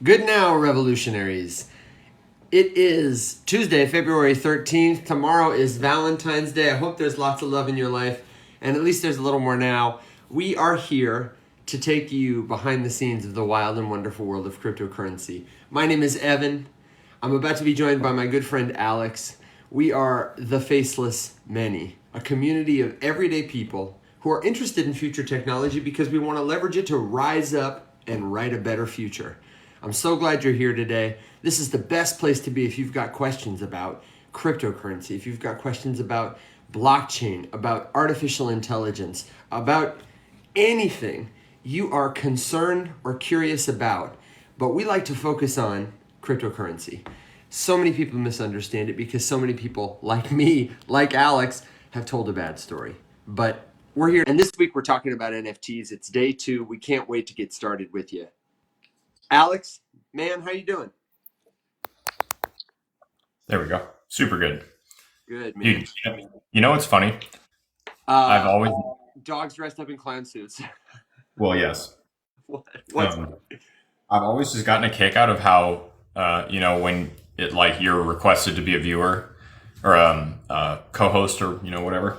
Good now, revolutionaries. It is Tuesday, February 13th. Tomorrow is Valentine's Day. I hope there's lots of love in your life, and at least there's a little more now. We are here to take you behind the scenes of the wild and wonderful world of cryptocurrency. My name is Evan. I'm about to be joined by my good friend Alex. We are the Faceless Many, a community of everyday people who are interested in future technology because we want to leverage it to rise up and write a better future. I'm so glad you're here today. This is the best place to be if you've got questions about cryptocurrency, if you've got questions about blockchain, about artificial intelligence, about anything you are concerned or curious about. But we like to focus on cryptocurrency. So many people misunderstand it because so many people, like me, like Alex, have told a bad story. But we're here, and this week we're talking about NFTs. It's day 2. We can't wait to get started with you. Alex, man, how you doing? There we go. Super good. Good, man. You know what's funny? I've always, Dogs dressed up in clown suits. well, yes. What's I've always just gotten a kick out of how, when it like you're requested to be a viewer or co-host or whatever,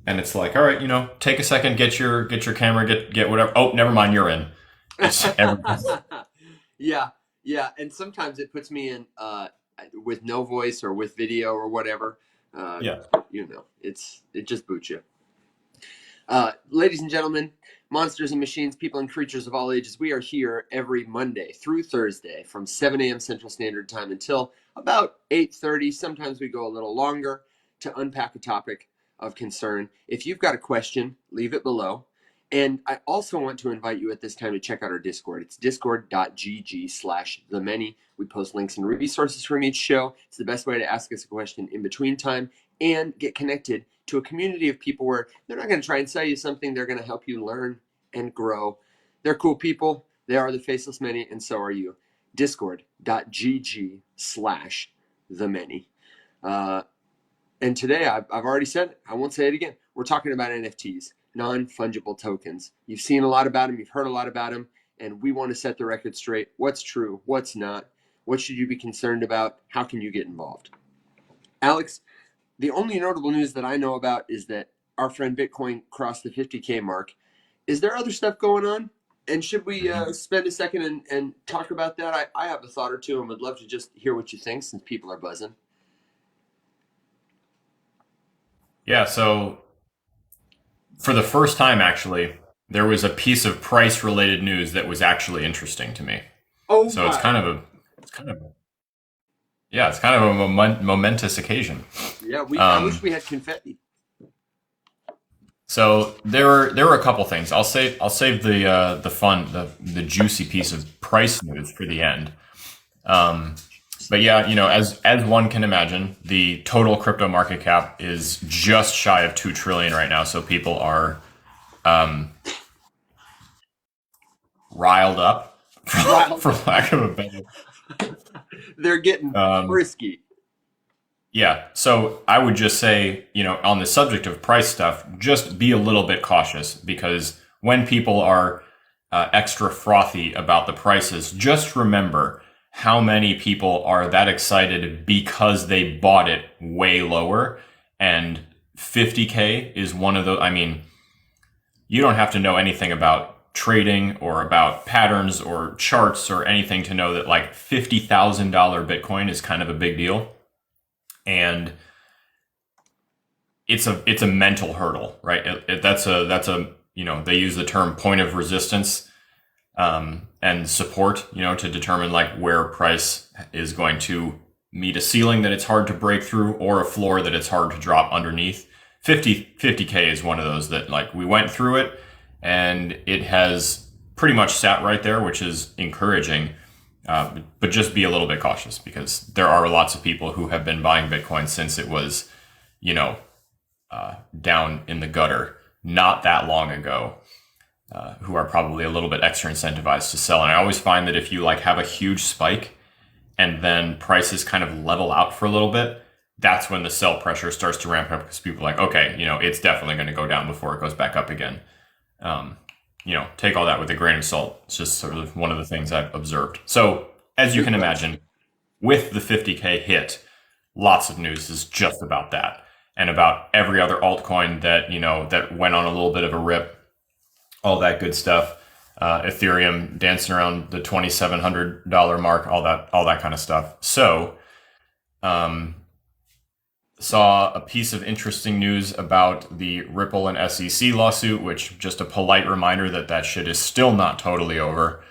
and it's like, all right, take a second, get your camera, get whatever. Oh, never mind, you're in. It's yeah, and sometimes it puts me in with no voice or with video or whatever. yeah. It just boots you. Ladies and gentlemen, monsters and machines, people and creatures of all ages, we are here every Monday through Thursday from 7 a.m. Central Standard Time until about 8:30. Sometimes we go a little longer to unpack a topic of concern. If you've got a question, leave it below. And I also want to invite you at this time to check out our Discord. It's discord.gg/themany. We post links and resources from each show. It's the best way to ask us a question in between time and get connected to a community of people where they're not going to try and sell you something. They're going to help you learn and grow. They're cool people. They are the Faceless Many, and so are you. Discord.gg/themany. And today, I've already said it. I won't say it again. We're talking about NFTs, non-fungible tokens. You've seen a lot about them. You've heard a lot about them. And we want to set the record straight. What's true? What's not? What should you be concerned about? How can you get involved? Alex, the only notable news that I know about is that our friend Bitcoin crossed the 50K mark. Is there other stuff going on? And should we spend a second and talk about that? I have a thought or two and would love to just hear what you think since people are buzzing. Yeah. So for the first time, actually, there was a piece of price-related news that was actually interesting to me. Oh, So it's kind of a momentous occasion. Yeah, I wish we had confetti. So there were a couple things. I'll save the juicy piece of price news for the end. But yeah, as one can imagine, the total crypto market cap is just shy of 2 trillion right now. So people are riled up, for lack of a better. They're getting frisky. Yeah. So I would just say, on the subject of price stuff, just be a little bit cautious because when people are extra frothy about the prices, just remember how many people are that excited because they bought it way lower. And 50K is one of those. I mean, you don't have to know anything about trading or about patterns or charts or anything to know that like $50,000 Bitcoin is kind of a big deal. And it's a mental hurdle, right? That's a they use the term point of resistance and support, to determine like where price is going to meet a ceiling that it's hard to break through or a floor that it's hard to drop underneath. 50K is one of those that like we went through it and it has pretty much sat right there, which is encouraging. But just be a little bit cautious because there are lots of people who have been buying Bitcoin since it was, down in the gutter not that long ago, who are probably a little bit extra incentivized to sell. And I always find that if you like have a huge spike and then prices kind of level out for a little bit, that's when the sell pressure starts to ramp up because people are like, okay, it's definitely going to go down before it goes back up again. take all that with a grain of salt. It's just sort of one of the things I've observed. So as you can imagine, with the 50K hit, lots of news is just about that and about every other altcoin that, that went on a little bit of a rip, all that good stuff. Ethereum dancing around the $2,700 mark, all that kind of stuff. So, saw a piece of interesting news about the Ripple and SEC lawsuit, which just a polite reminder that shit is still not totally over.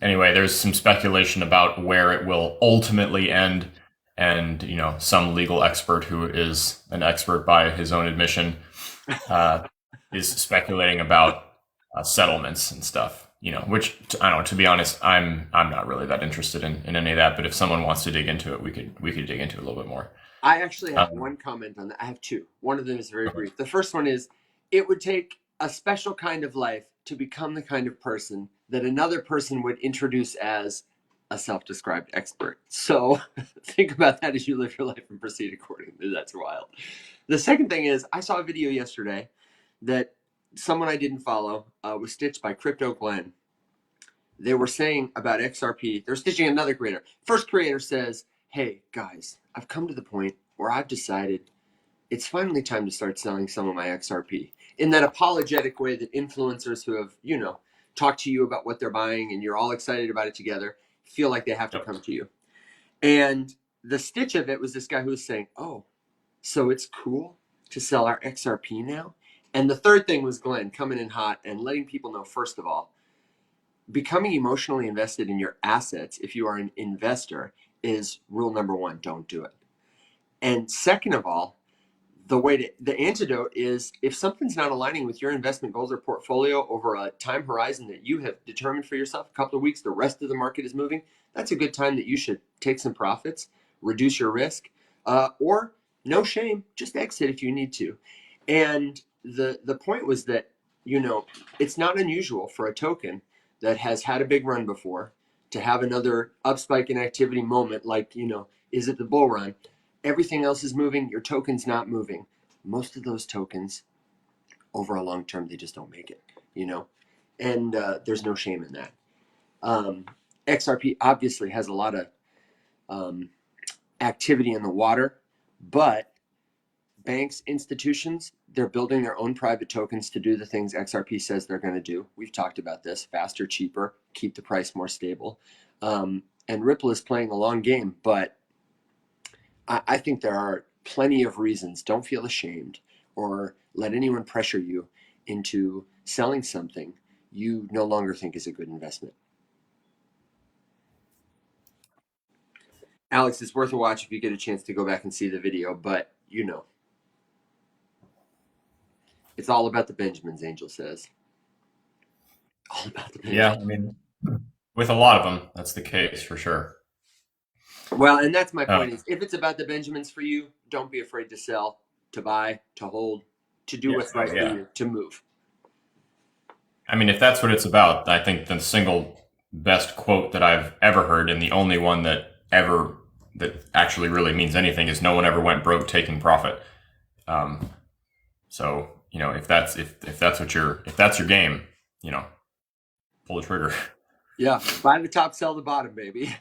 Anyway, there's some speculation about where it will ultimately end. And, some legal expert who is an expert by his own admission is speculating about settlements and stuff, which I don't know, to be honest, I'm not really that interested in any of that. But if someone wants to dig into it, we could dig into it a little bit more. I actually have one comment on that. I have two. One of them is very brief. The first one is, it would take a special kind of life to become the kind of person that another person would introduce as a self-described expert. So think about that as you live your life and proceed accordingly. That's wild. The second thing is, I saw a video yesterday that someone I didn't follow was stitched by Crypto Glenn. They were saying about XRP, they're stitching another creator. First creator says, hey guys, I've come to the point where I've decided it's finally time to start selling some of my XRP. In that apologetic way that influencers who have, talked to you about what they're buying and you're all excited about it together, feel like they have to come to you. And the stitch of it was this guy who was saying, oh, so it's cool to sell our XRP now? And the third thing was Glenn coming in hot and letting people know, first of all, becoming emotionally invested in your assets, if you are an investor, is rule number one, don't do it. And second of all, the antidote is, if something's not aligning with your investment goals or portfolio over a time horizon that you have determined for yourself, a couple of weeks, the rest of the market is moving, that's a good time that you should take some profits, reduce your risk, or no shame, just exit if you need to. And the point was that, it's not unusual for a token that has had a big run before to have another up spike in activity moment, like, is it the bull run? Everything else is moving, your token's not moving. Most of those tokens, over a long term, they just don't make it, and there's no shame in that. XRP obviously has a lot of activity in the water, but banks, institutions, they're building their own private tokens to do the things XRP says they're going to do. We've talked about this: faster, cheaper, keep the price more stable. And Ripple is playing a long game, but I think there are plenty of reasons. Don't feel ashamed or let anyone pressure you into selling something you no longer think is a good investment. Alex, it's worth a watch if you get a chance to go back and see the video, but it's all about the Benjamins, Angel says. All about the Benjamins. Yeah, I mean, with a lot of them, that's the case for sure. Well, and that's my point is, if it's about the Benjamins for you, don't be afraid to sell, to buy, to hold, to do what's right for you, to move. I mean, if that's what it's about, I think the single best quote that I've ever heard, and the only one that actually really means anything, is no one ever went broke taking profit. So, if that's your game, pull the trigger. Yeah, buy the top, sell the bottom, baby.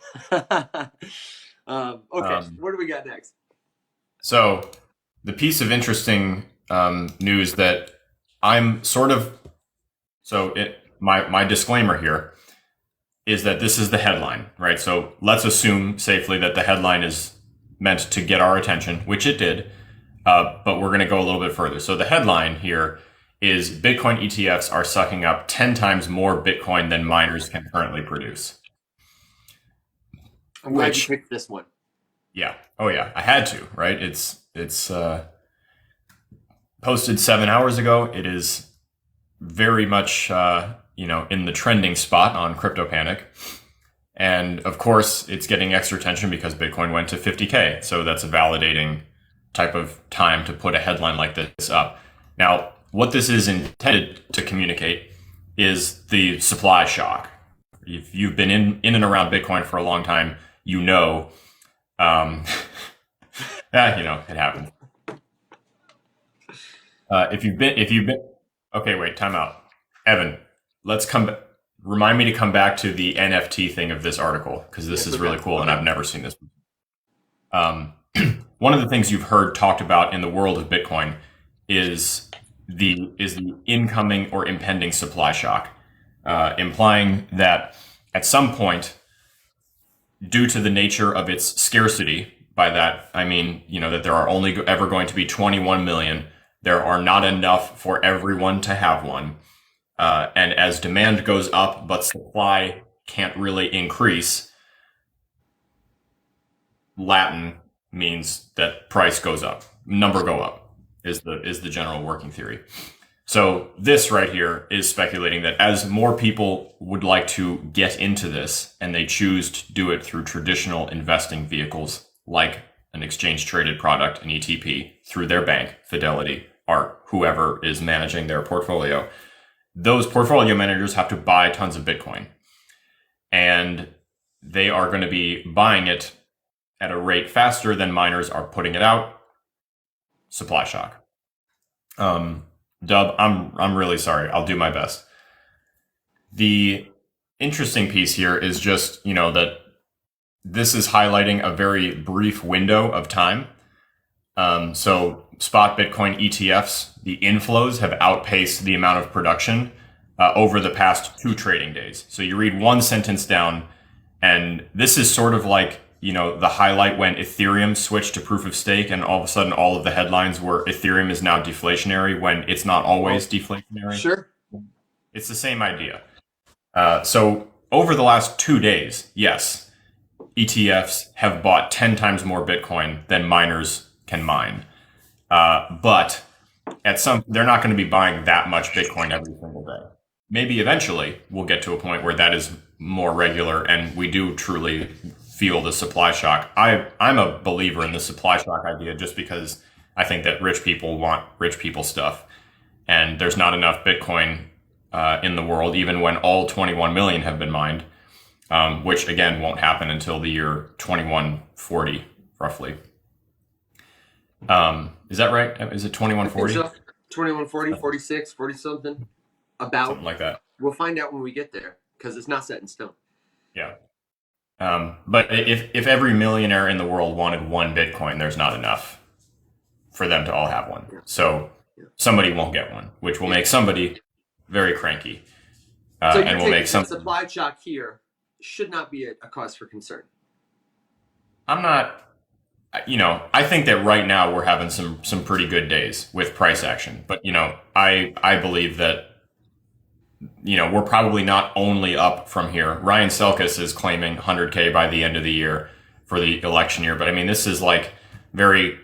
Okay, what do we got next? So, the piece of interesting news that I'm sort of my disclaimer here is that this is the headline, right? So let's assume safely that the headline is meant to get our attention, which it did, but we're going to go a little bit further. So the headline here is Bitcoin ETFs are sucking up 10 times more Bitcoin than miners can currently produce. I'm glad you picked this one. Yeah. Oh yeah. I had to, right? It's posted 7 hours ago. It is very much, in the trending spot on CryptoPanic. And of course, it's getting extra attention because Bitcoin went to 50K. So that's a validating type of time to put a headline like this up. Now, what this is intended to communicate is the supply shock. If you've been in and around Bitcoin for a long time, it happens. If you've been Okay, wait, time out. Evan, let's come back. Remind me to come back to the NFT thing of this article, because this is really cool and I've never seen this. One of the things you've heard talked about in the world of Bitcoin is the incoming or impending supply shock, implying that at some point, due to the nature of its scarcity, by that I mean, that there are only ever going to be 21 million. There are not enough for everyone to have one. And as demand goes up, but supply can't really increase, Latin means that price goes up, number go up is the general working theory. So this right here is speculating that as more people would like to get into this and they choose to do it through traditional investing vehicles like an exchange traded product, an ETP, through their bank, Fidelity, or whoever is managing their portfolio, those portfolio managers have to buy tons of Bitcoin. And they are going to be buying it at a rate faster than miners are putting it out. Supply shock. Dub, I'm really sorry. I'll do my best. The interesting piece here is just, that this is highlighting a very brief window of time. So spot Bitcoin ETFs, the inflows have outpaced the amount of production over the past 2 trading days. So you read one sentence down, and this is sort of like, the highlight when Ethereum switched to proof of stake, and all of a sudden all of the headlines were Ethereum is now deflationary when it's not always deflationary. Sure. It's the same idea. So over the last 2 days, yes, ETFs have bought 10 times more Bitcoin than miners can mine. But they're not going to be buying that much Bitcoin every single day. Maybe eventually we'll get to a point where that is more regular and we do truly feel the supply shock. I'm a believer in the supply shock idea just because I think that rich people want rich people stuff. And there's not enough Bitcoin in the world, even when all 21 million have been mined, which again won't happen until the year 2140, roughly. Is that right? Is it 2140? 2140, 46, 40 something. About. Something like that. We'll find out when we get there because it's not set in stone. Yeah. But if every millionaire in the world wanted one Bitcoin, there's not enough for them to all have one. Yeah. So somebody won't get one, which will make somebody very cranky. And will make some supply shock here should not be a cause for concern. I'm not, I think that right now we're having some pretty good days with price action. But, I believe that, we're probably not only up from here. Ryan Selkis is claiming 100K by the end of the year for the election year. But I mean, this is like very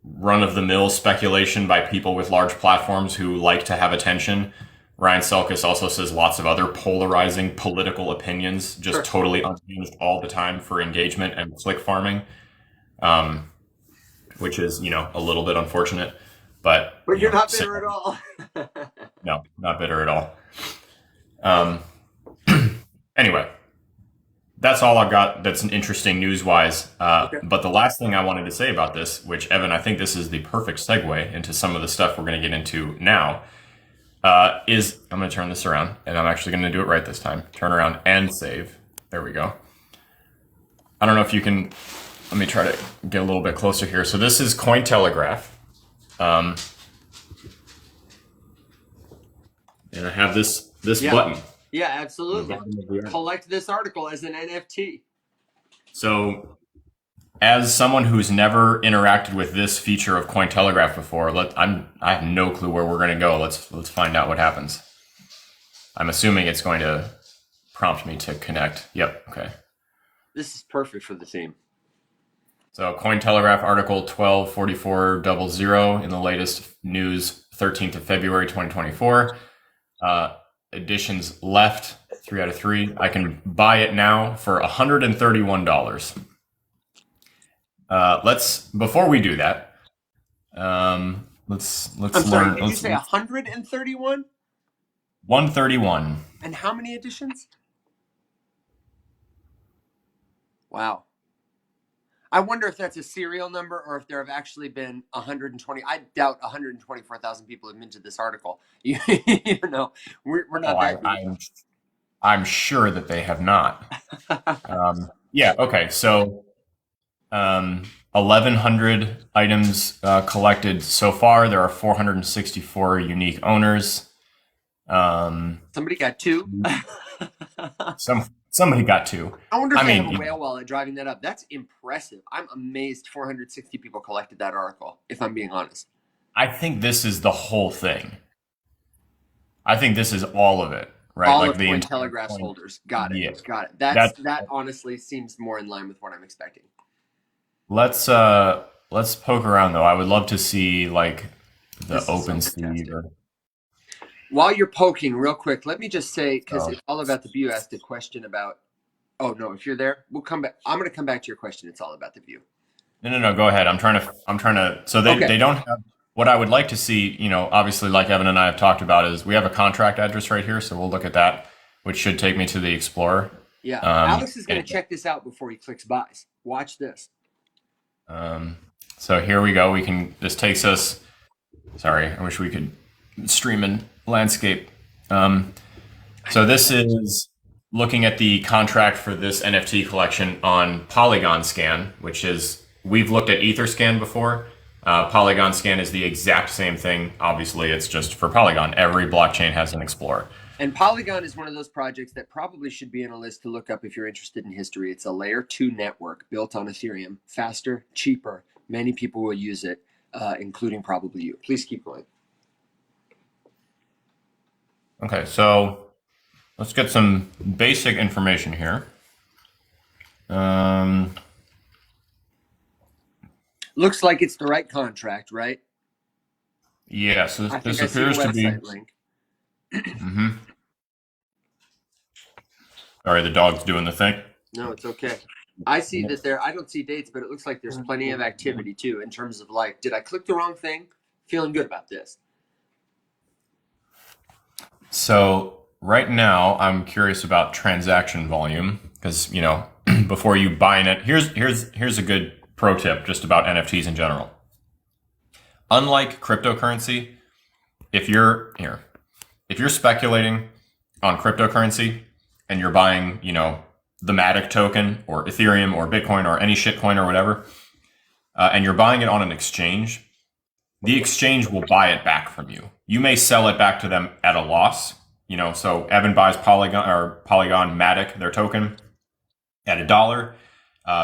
run-of-the-mill speculation by people with large platforms who like to have attention. Ryan Selkis also says lots of other polarizing political opinions, just totally unhinged all the time for engagement and click farming, which is, a little bit unfortunate. But you're not bitter at all. No, not bitter at all. Anyway, that's all I've got that's interesting news-wise. But the last thing I wanted to say about this, which, Evan, I think this is the perfect segue into some of the stuff we're going to get into now, is I'm going to turn this around, and I'm actually going to do it right this time. Turn around and save. There we go. I don't know if you can... Let me try to get a little bit closer here. So this is CoinTelegraph. And I have this button. Yeah, absolutely. Collect this article as an NFT. So, as someone who's never interacted with this feature of CoinTelegraph before, I have no clue where we're going to go. Let's find out what happens. I'm assuming it's going to prompt me to connect. Yep. Okay. This is perfect for the team. So, CoinTelegraph article 124400 in the latest news, 13th of February 2024. Editions left 3 out of 3. I can buy it now for $131. Before we do that, let's learn. Did you say 131? 131. And how many editions? Wow. I wonder if that's a serial number or if there have actually been 120. I doubt 124,000 people have minted this article. You know, we're Oh, not that deep. I'm sure that they have not. Yeah. Okay. So 1,100 items collected so far. There are 464 unique owners. Somebody got two. Somebody got two. I wonder if I they have mean, a whale wallet driving that up. That's impressive. I'm amazed 460 people collected that article, if I'm being honest. I think this is the whole thing. I think this is all of it, right? All Like of the entire CoinTelegraph's point. holders. Got it. Yeah. Got it. That That honestly seems more in line with what I'm expecting. let's poke around though. I would love to see like the This is so OpenSea fantastic. or While you're poking, real quick, let me just say, because oh. it's all about the view. You asked a question about. Oh no, if you're there, we'll come back. I'm going to come back to your question. It's all about the view. No. Go ahead. I'm trying to. So Okay. they don't have what I would like to see. You know, obviously, like Evan and I have talked about, is we have a contract address right here. So we'll look at that, which should take me to the Explorer. Yeah, Alex is going to check this out before he clicks buys. Watch this. So here we go. This takes us. Sorry, I wish we could stream in landscape. So this is looking at the contract for this NFT collection on Polygon Scan, which is, we've looked at Etherscan before. Polygon Scan is the exact same thing. Obviously, it's just for Polygon. Every blockchain has an Explorer. And Polygon is one of those projects that probably should be in a list to look up if you're interested in history. It's a layer 2 network built on Ethereum. Faster, cheaper. Many people will use it, including probably you. Please keep going. Okay, so let's get some basic information here. Looks like it's the right contract, right? Yeah, so I this think I see the appears to be. website link. Sorry, the dog's doing the thing. No, it's okay. I see that there, I don't see dates, but it looks like there's plenty of activity too in terms of like, did I click the wrong thing? Feeling good about this. So right now, I'm curious about transaction volume because, you know, before you buy it, here's a good pro tip just about NFTs in general. Unlike cryptocurrency, if you're speculating on cryptocurrency and you're buying, you know, the Matic token or Ethereum or Bitcoin or any shitcoin or whatever, and you're buying it on an exchange, the exchange will buy it back from you. You may sell it back to them at a loss. You know, so Evan buys Polygon Matic, their token, at $1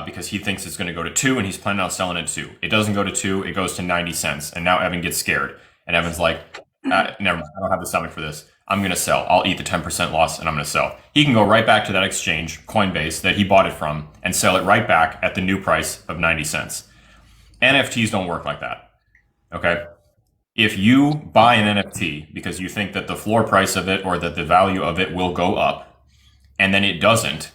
because he thinks it's going to go to 2 and he's planning on selling it at 2. It doesn't go to 2, it goes to 90 cents. And now Evan gets scared. And Evan's like, never mind, I don't have the stomach for this. I'm going to sell. I'll eat the 10% loss and I'm going to sell. He can go right back to that exchange, Coinbase, that he bought it from and sell it right back at the new price of 90 cents. NFTs don't work like that. Okay? If you buy an NFT because you think that the floor price of it or that the value of it will go up, and then it doesn't,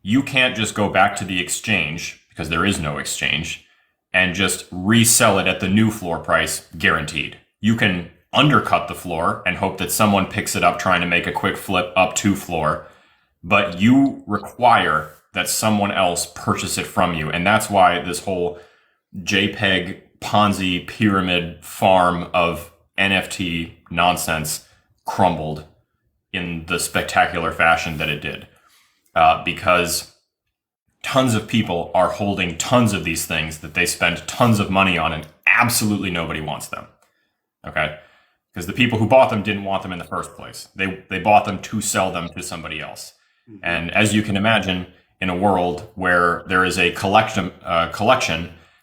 you can't just go back to the exchange, because there is no exchange, and just resell it at the new floor price, guaranteed. You can undercut the floor and hope that someone picks it up trying to make a quick flip up to floor, but you require that someone else purchase it from you. And that's why this whole JPEG Ponzi pyramid farm of NFT nonsense crumbled in the spectacular fashion that it did. Because tons of people are holding tons of these things that they spend tons of money on and absolutely nobody wants them. Okay? Because the people who bought them didn't want them in the first place. They bought them to sell them to somebody else. Mm-hmm. And as you can imagine, in a world where there is a collection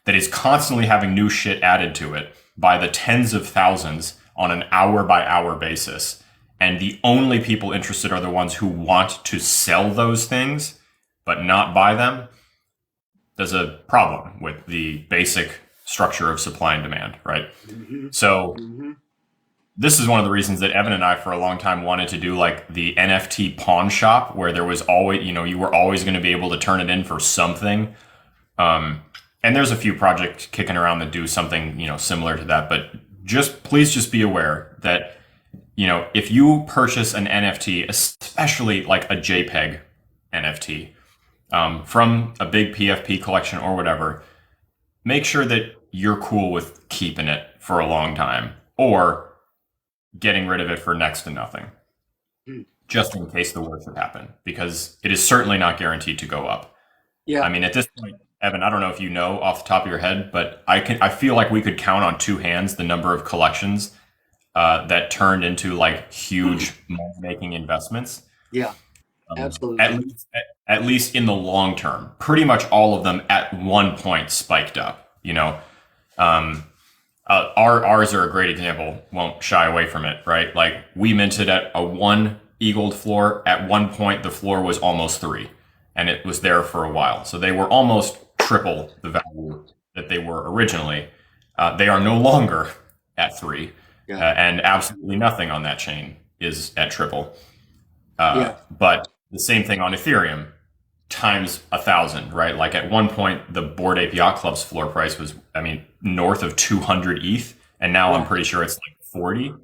that is constantly having new shit added to it by the tens of thousands on an hour-by-hour basis, and the only people interested are the ones who want to sell those things but not buy them, there's a problem with the basic structure of supply and demand, right? Mm-hmm. So this is one of the reasons that Evan and I for a long time wanted to do like the NFT pawn shop, where there was always, you know, you were always going to be able to turn it in for something. And there's a few projects kicking around that do something, you know, similar to that. But please just be aware that, you know, if you purchase an NFT, especially like a JPEG NFT, from a big PFP collection or whatever, make sure that you're cool with keeping it for a long time or getting rid of it for next to nothing, Hmm. just in case the worst should happen, because it is certainly not guaranteed to go up. Yeah. I mean, at this point, Evan, I don't know if you know off the top of your head, but I feel like we could count on two hands the number of collections that turned into like huge money making investments. Yeah. At Absolutely. least at least in the long term, pretty much all of them at one point spiked up. Um, ours are a great example. Won't shy away from it, right? Like we minted at a one eagled floor. At one point, the floor was almost three, and it was there for a while. So they were almost triple the value that they were originally. They are no longer at three, Yeah. and absolutely nothing on that chain is at triple. Yeah. But the same thing on Ethereum times 1,000, right? Like at one point, the Bored Ape Yacht Club's floor price was, I mean, north of 200 ETH, and now I'm Yeah. pretty sure it's like 40,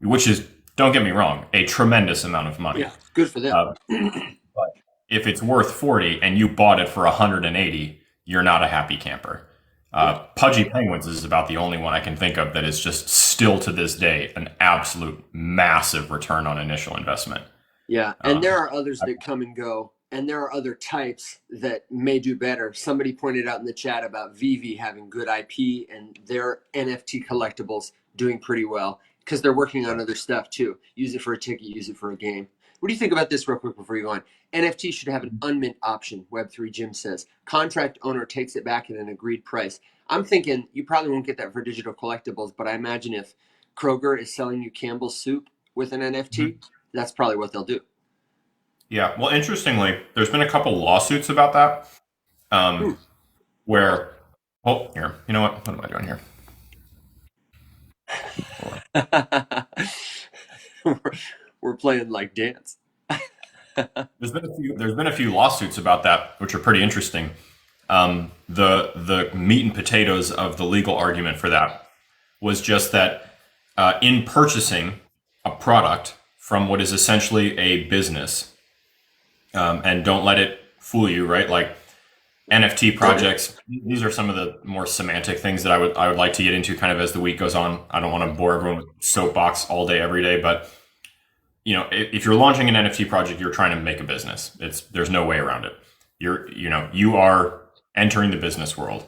which is, don't get me wrong, a tremendous amount of money. Yeah. Good for them. Uh, but if it's worth 40 and you bought it for 180, you're not a happy camper. Yeah. Pudgy Penguins is about the only one I can think of that is just still to this day an absolute massive return on initial investment. Yeah. And Um, there are others that come and go, and there are other types that may do better. Somebody pointed out in the chat about Vivi having good IP and their NFT collectibles doing pretty well because they're working on other stuff too. Use it for a ticket, use it for a game. What do you think about this real quick before you go on? NFT should have an unmint option, Web3 Jim says. Contract owner takes it back at an agreed price. I'm thinking you probably won't get that for digital collectibles, but I imagine if Kroger is selling you Campbell's soup with an NFT, that's probably what they'll do. Yeah. Well, interestingly, there's been a couple lawsuits about that, Hmm. where, oh, here, you know what? What am I doing here? Hold on. we're, we're playing like dance. There's been a few lawsuits about that, which are pretty interesting. The meat and potatoes of the legal argument for that was just that in purchasing a product from what is essentially a business, and don't let it fool you, right? Like NFT projects. These are some of the more semantic things that I would like to get into kind of as the week goes on. I don't want to bore everyone with soapbox all day every day, but if you're launching an NFT project, you're trying to make a business. There's no way around it. You are entering the business world.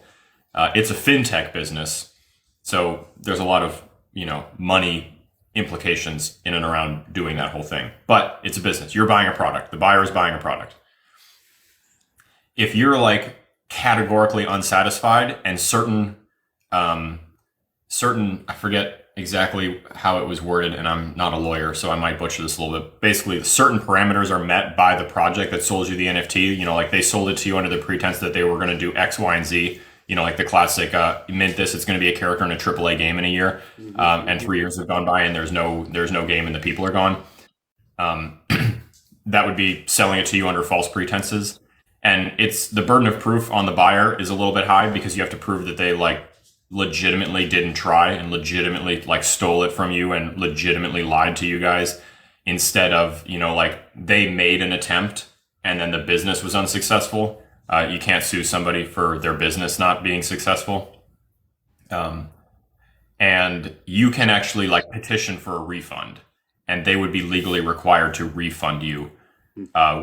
It's a fintech business, so there's a lot of money implications in and around doing that whole thing. But it's a business. You're buying a product. The buyer is buying a product. If you're like categorically unsatisfied and certain I forget exactly how it was worded, and I'm not a lawyer, so I might butcher this a little bit. Basically, certain parameters are met by the project that sold you the NFT. Like they sold it to you under the pretense that they were going to do X, Y, and Z. Like the classic, mint this, it's going to be a character in a AAA game in a year, and 3 years have gone by and there's no game and the people are gone. Um, that would be selling it to you under false pretenses, and it's the burden of proof on the buyer is a little bit high because you have to prove that they like legitimately didn't try and legitimately like stole it from you and legitimately lied to you guys, instead of like they made an attempt and then the business was unsuccessful. You can't sue somebody for their business not being successful. And you can actually like petition for a refund, and they would be legally required to refund you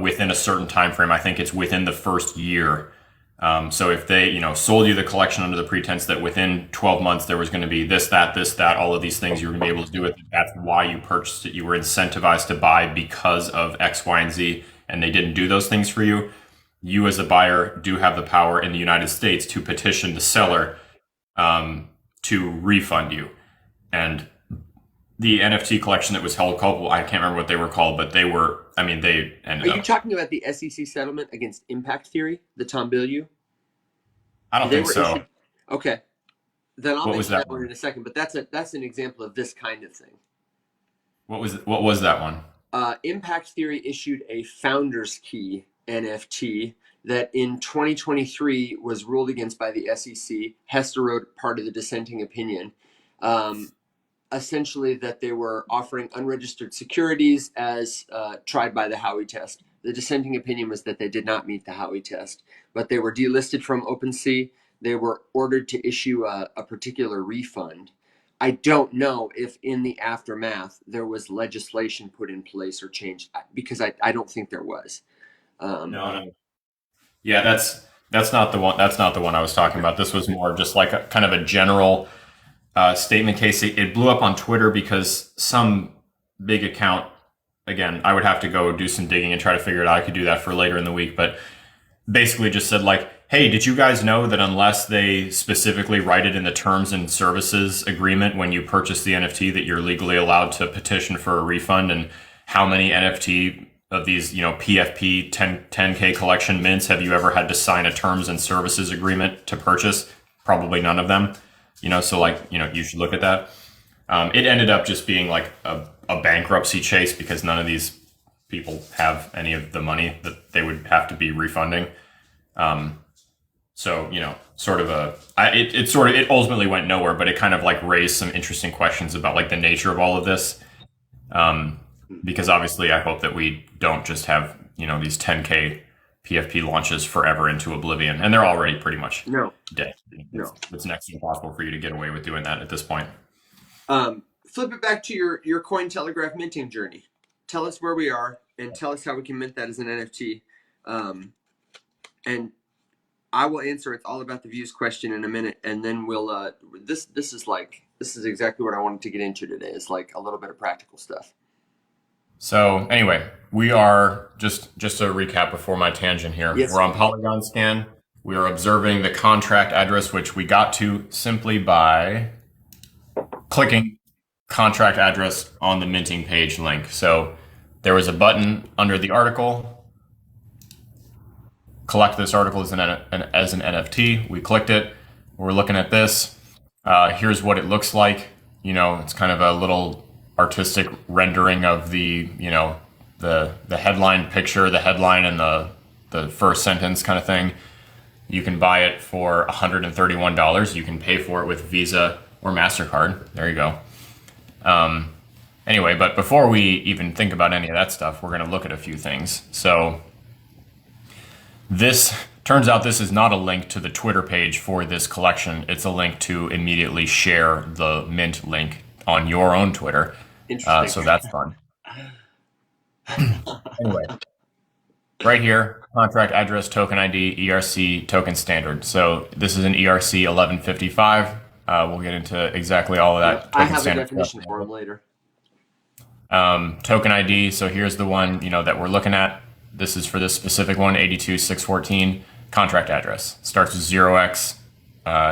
within a certain time frame. I think it's within the first year. So if they, sold you the collection under the pretense that within 12 months there was going to be this, that, all of these things you were going to be able to do it, that's why you purchased it. You were incentivized to buy because of X, Y, and Z, and they didn't do those things for you. You as a buyer do have the power in the United States to petition the seller to refund you. And the NFT collection that was held culpable, I can't remember what they were called, but they Are ended you up. talking about the SEC settlement against Impact Theory, the Tom Bilyeu? I don't They think were so. issued. Okay, then I'll What was mention that that one one? in a second. But that's an example of this kind of thing. What was that one? Impact Theory issued a founder's key NFT that in 2023 was ruled against by the SEC. Hester wrote part of the dissenting opinion. Um, Essentially, that they were offering unregistered securities as tried by the Howey test. The dissenting opinion was that they did not meet the Howey test, but they were delisted from OpenSea. They were ordered to issue a particular refund. I don't know if in the aftermath there was legislation put in place or changed, because I don't think there was. No. Yeah, that's not the one. That's not the one I was talking about. This was more just like a kind of a general statement case. It blew up on Twitter because some big account. Again, I would have to go do some digging and try to figure it out. I could do that for later in the week, but basically just said like, "Hey, did you guys know that unless they specifically write it in the terms and services agreement when you purchase the NFT, that you're legally allowed to petition for a refund? And how many NFT of these, PFP 10K collection mints have you ever had to sign a terms and services agreement to purchase? Probably none of them. So like, you should look at that." It ended up just being like a bankruptcy chase because none of these people have any of the money that they would have to be refunding. So, sort of it ultimately went nowhere, but it kind of like raised some interesting questions about like the nature of all of this. Because obviously I hope that we don't just have, these 10K PFP launches forever into oblivion. And they're already pretty much dead. No. It's next to impossible for you to get away with doing that at this point. Flip it back to your CoinTelegraph minting journey. Tell us where we are and tell us how we can mint that as an NFT. And I will answer it's all about the views question in a minute, and then we'll this is exactly what I wanted to get into today. It's like a little bit of practical stuff. So anyway, we are just to recap before my tangent here. Yes. We're on Polygon Scan. We are observing the contract address, which we got to simply by clicking contract address on the minting page link. So there was a button under the article. Collect this article as an NFT. We clicked it. We're looking at this. Here's what it looks like. It's kind of a little artistic rendering of the headline picture, the headline and the first sentence kind of thing. You can buy it for $131. You can pay for it with Visa or MasterCard. There you go. Anyway, but before we even think about any of that stuff, we're going to look at a few things. So this turns out this is not a link to the Twitter page for this collection. It's a link to immediately share the mint link on your own Twitter. So that's fun. Anyway, right here, contract address, token ID, ERC, token standard. So this is an ERC 1155. We'll get into exactly all of that. I have a definition for them later. Token ID. So here's the one, that we're looking at. This is for this specific one, 82614. Contract address starts with 0x,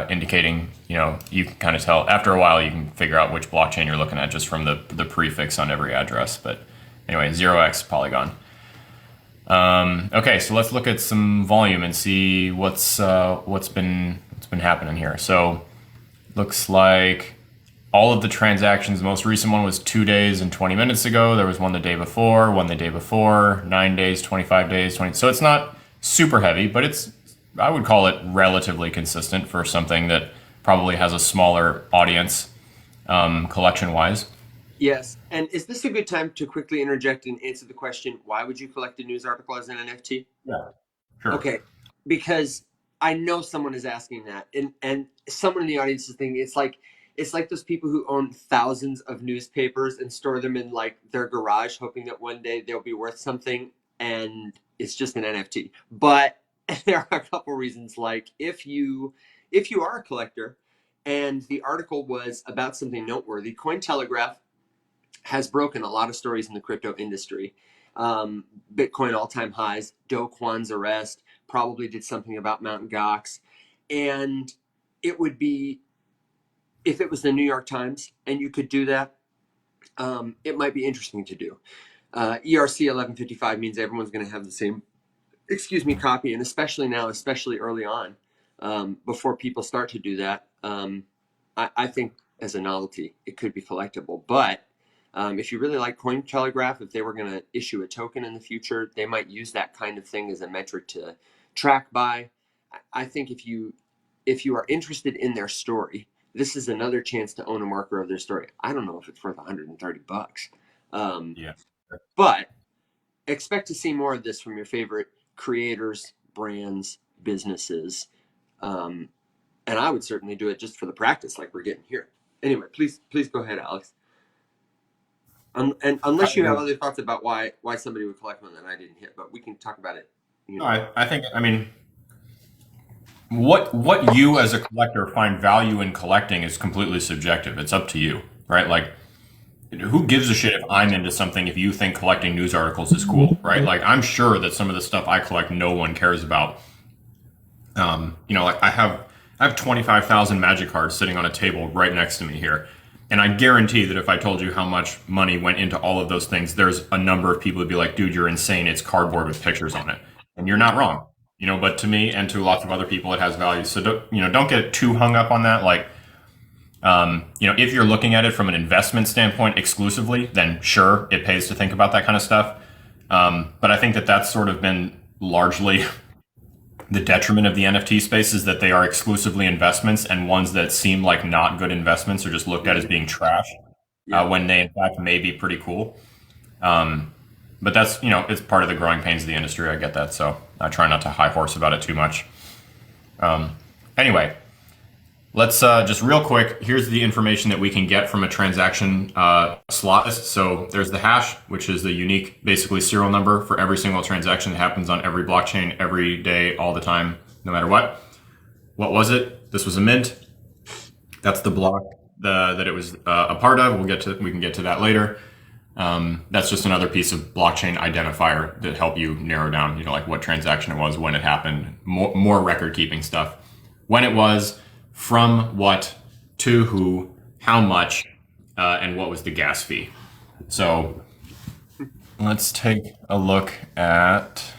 indicating, you can kind of tell after a while, you can figure out which blockchain you're looking at just from the prefix on every address. But anyway, 0x Polygon. Okay, so let's look at some volume and see what's been happening here. So looks like all of the transactions, the most recent one was 2 days and 20 minutes ago. There was one the day before, 9 days, 25 days, 20. So it's not super heavy, but I would call it relatively consistent for something that probably has a smaller audience, collection-wise. Yes. And is this a good time to quickly interject and answer the question, why would you collect a news article as an NFT? Yeah, sure. Okay. Because I know someone is asking that. And someone in the audience is thinking, it's like those people who own thousands of newspapers and store them in like their garage, hoping that one day they'll be worth something, and it's just an NFT. But there are a couple reasons. Like if you are a collector and the article was about something noteworthy, Cointelegraph has broken a lot of stories in the crypto industry. Bitcoin all-time highs, Do Kwon's arrest, probably did something about Mt. Gox. And it would be, if it was the New York Times and you could do that, it might be interesting to do. ERC 1155 means everyone's going to have the same, copy. And especially now, especially early on, before people start to do that, I think as a novelty, it could be collectible. But if you really like Cointelegraph, if they were going to issue a token in the future, they might use that kind of thing as a metric to track by. I think if you are interested in their story, this is another chance to own a marker of their story. I don't know if it's worth $130. Yeah. But expect to see more of this from your favorite creators, brands, businesses. Um, and I would certainly do it just for the practice, like we're getting here. Anyway, please go ahead, Alex. And unless you have other thoughts about why somebody would collect one that I didn't hit, but we can talk about it. You No, know, I think, I mean, what you as a collector find value in collecting is completely subjective. It's up to you, right? Like, who gives a shit if I'm into something if you think collecting news articles is cool, right? Like, I'm sure that some of the stuff I collect no one cares about. Like I have 25,000 Magic cards sitting on a table right next to me here. And I guarantee that if I told you how much money went into all of those things, there's a number of people who'd be like, dude, you're insane. It's cardboard with pictures on it. And you're not wrong. But to me and to lots of other people, it has value. So don't get too hung up on that. Like, if you're looking at it from an investment standpoint exclusively, then sure, it pays to think about that kind of stuff. But I think that that's sort of been largely the detriment of the NFT space is that they are exclusively investments, and ones that seem like not good investments are just looked at as being trash, when they in fact may be pretty cool. But that's, it's part of the growing pains of the industry. I get that. So I try not to high horse about it too much. Anyway, let's just real quick. Here's the information that we can get from a transaction slot list. So there's the hash, which is the unique, basically serial number for every single transaction that happens on every blockchain, every day, all the time, no matter what. What was it? This was a mint. That's the block that it was a part of. We can get to that later. That's just another piece of blockchain identifier that help you narrow down, like what transaction it was, when it happened, more record keeping stuff, when it was, from what, to who, how much, and what was the gas fee. So let's take a look at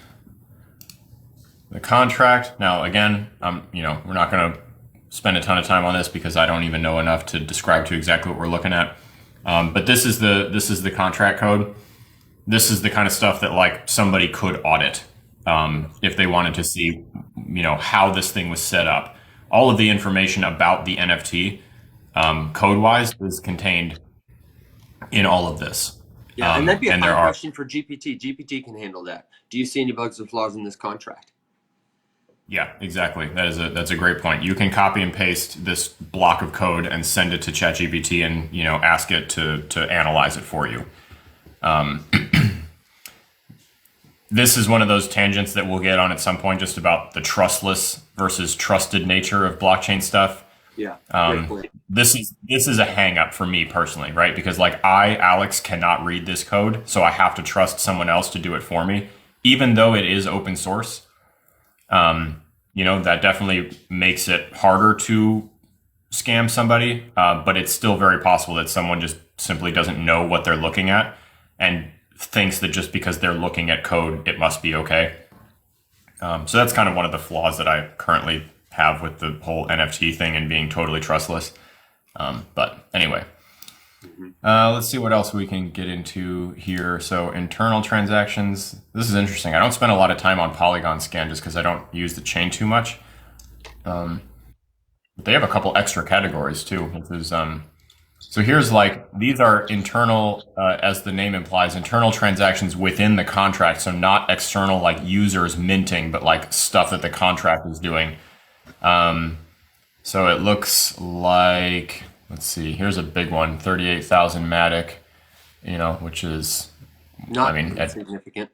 the contract. Now, again, we're not going to spend a ton of time on this because I don't even know enough to describe to exactly what we're looking at. But this is the contract code. This is the kind of stuff that like somebody could audit if they wanted to see, how this thing was set up. All of the information about the NFT, code-wise, is contained in all of this. Yeah, and that'd be a fun question for GPT. GPT can handle that. Do you see any bugs or flaws in this contract? Yeah, exactly. That's a great point. You can copy and paste this block of code and send it to ChatGPT and ask it to analyze it for you. This is one of those tangents that we'll get on at some point, just about the trustless versus trusted nature of blockchain stuff. Yeah. This is a hang up for me personally, right? Because like Alex, cannot read this code, so I have to trust someone else to do it for me, even though it is open source. That definitely makes it harder to scam somebody, but it's still very possible that someone just simply doesn't know what they're looking at and thinks that just because they're looking at code, it must be okay. So that's kind of one of the flaws that I currently have with the whole NFT thing and being totally trustless. But anyway, let's see what else we can get into here. So internal transactions. This is interesting. I don't spend a lot of time on Polygon Scan just because I don't use the chain too much. But they have a couple extra categories too, which is so here's these are internal, as the name implies, internal transactions within the contract. So not external, like users minting, but like stuff that the contract is doing. So it looks like, let's see, here's a big one, 38,000 Matic, which is not significant.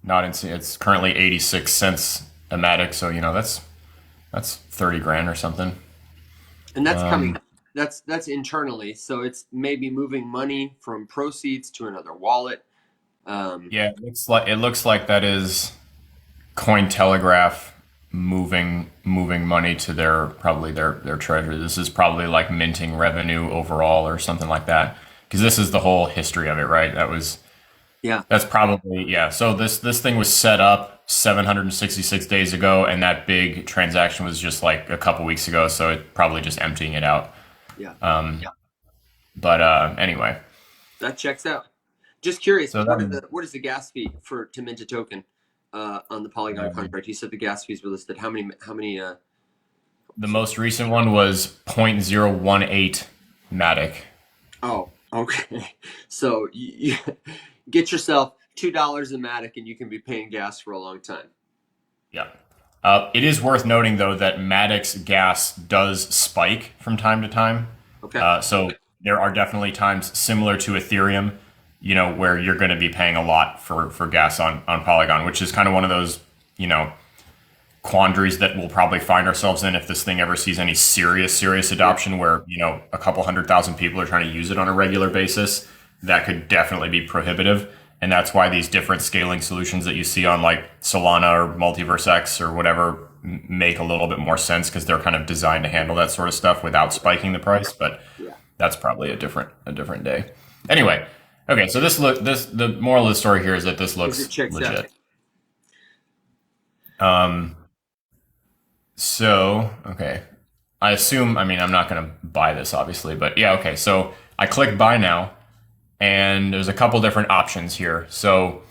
Not insane. It's currently 86 cents a Matic. So, that's 30 grand or something. And that's coming. That's internally, so it's maybe moving money from proceeds to another wallet. Yeah, it looks like that is CoinTelegraph moving money to their treasury. This is probably like minting revenue overall or something like that, because this is the whole history of it, right? That's probably So this thing was set up 766 days ago, and that big transaction was just like a couple weeks ago, so it's probably just emptying it out. But anyway, that checks out. Just curious, So what is the gas fee to mint a token on the Polygon contract? You said the gas fees were listed. How many? The most recent one was 0.018 Matic. Oh, okay. So you get yourself $2 a Matic and you can be paying gas for a long time. Yeah. It is worth noting, though, that Matic's gas does spike from time to time. Okay. So there are definitely times similar to Ethereum, where you're going to be paying a lot for gas on Polygon, which is kind of one of those, quandaries that we'll probably find ourselves in if this thing ever sees any serious adoption where, a couple 100,000 people are trying to use it on a regular basis. That could definitely be prohibitive. And that's why these different scaling solutions that you see on like Solana or Multiverse X or whatever make a little bit more sense because they're kind of designed to handle that sort of stuff without spiking the price. But that's probably a different day. Anyway, okay, so the moral of the story here is that this looks legit. So, okay. I assume, I'm not going to buy this obviously, but yeah, okay. So I click buy now. And there's a couple different options here. So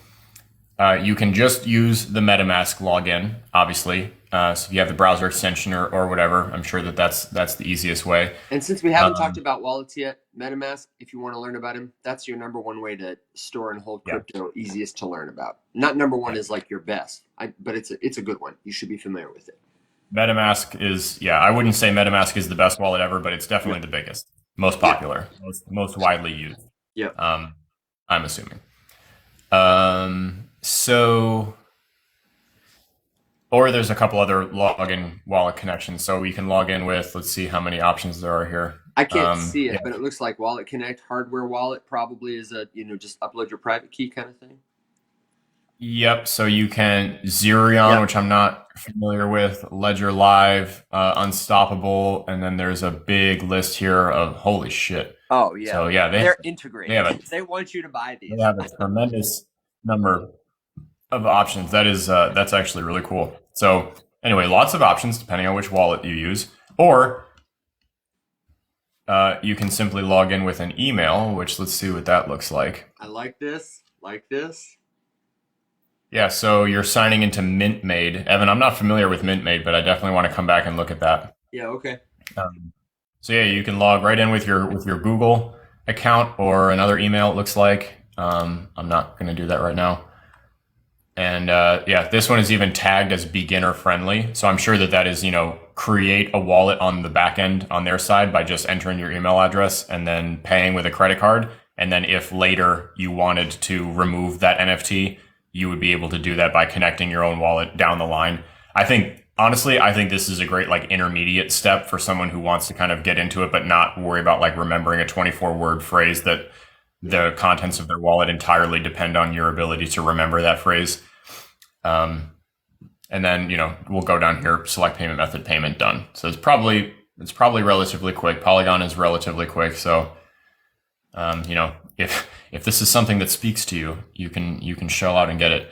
you can just use the MetaMask login, obviously. So if you have the browser extension or whatever, I'm sure that's the easiest way. And since we haven't talked about wallets yet, MetaMask, if you want to learn about him, that's your number one way to store and hold crypto, easiest to learn about. Not number one is like your best, but it's a good one. You should be familiar with it. MetaMask is, I wouldn't say MetaMask is the best wallet ever, but it's definitely the biggest, most popular, most widely used. Yeah. I'm assuming. So, or there's a couple other login wallet connections. So you can log in with, let's see how many options there are here. I can't see it, but it looks like Wallet Connect, hardware wallet probably is a, just upload your private key kind of thing. Yep. So you can Zerion, which I'm not familiar with, Ledger Live, Unstoppable, and then there's a big list here of holy shit. Oh yeah. So yeah, they're integrated. They want you to buy these. They have a tremendous number of options. That's actually really cool. So anyway, lots of options depending on which wallet you use, or you can simply log in with an email, which let's see what that looks like. I like this. Yeah, so you're signing into MintMade. Evan, I'm not familiar with MintMade, but I definitely want to come back and look at that. Yeah, okay. So yeah, you can log right in with your Google account or another email, it looks like. I'm not going to do that right now. And this one is even tagged as beginner friendly. So I'm sure that is, create a wallet on the back end on their side by just entering your email address and then paying with a credit card. And then if later you wanted to remove that NFT, you would be able to do that by connecting your own wallet down the line. Honestly, I think this is a great intermediate step for someone who wants to kind of get into it, but not worry about remembering a 24-word phrase that the contents of their wallet entirely depend on your ability to remember that phrase. And then, we'll go down here, select payment method, payment done. So it's probably relatively quick. Polygon is relatively quick. So, if this is something that speaks to you, you can shell out and get it.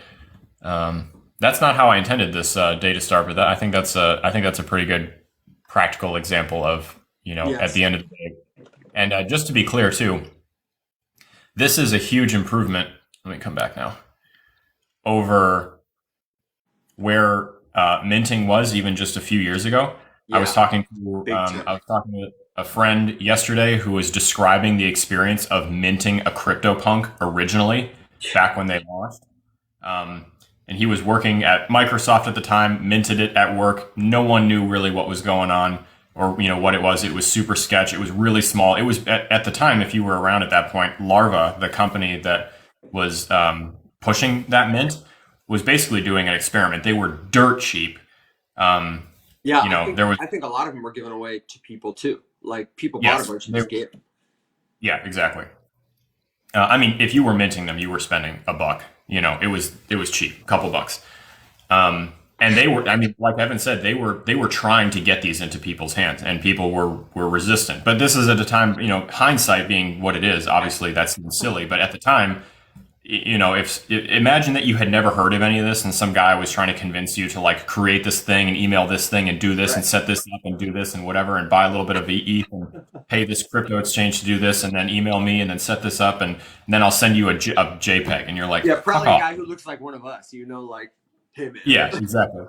That's not how I intended this day to start, but I think that's a pretty good practical example of at the end of the day. And just to be clear too, this is a huge improvement. Let me come back now over where minting was even just a few years ago. I was talking to a friend yesterday who was describing the experience of minting a CryptoPunk originally back when they launched. And he was working at Microsoft at the time, minted it at work. No one knew really what was going on or, what it was. It was super sketch. It was really small. It was at the time, if you were around at that point, Larva, the company that was pushing that mint, was basically doing an experiment. They were dirt cheap. I think a lot of them were given away to people too. People bought a bunch of this. Yeah, exactly. If you were minting them, you were spending $1. It was cheap, a couple bucks. And they were, like Evan said, they were trying to get these into people's hands, and people were resistant. But this is at the time, hindsight being what it is. Obviously, that's silly. But at the time, imagine that you had never heard of any of this and some guy was trying to convince you to create this thing and email this thing and do this and set this up and do this and whatever and buy a little bit of ETH and pay this crypto exchange to do this and then email me and then set this up and then I'll send you a JPEG and you're like, yeah, probably a guy who looks like one of us, him. Yeah, exactly.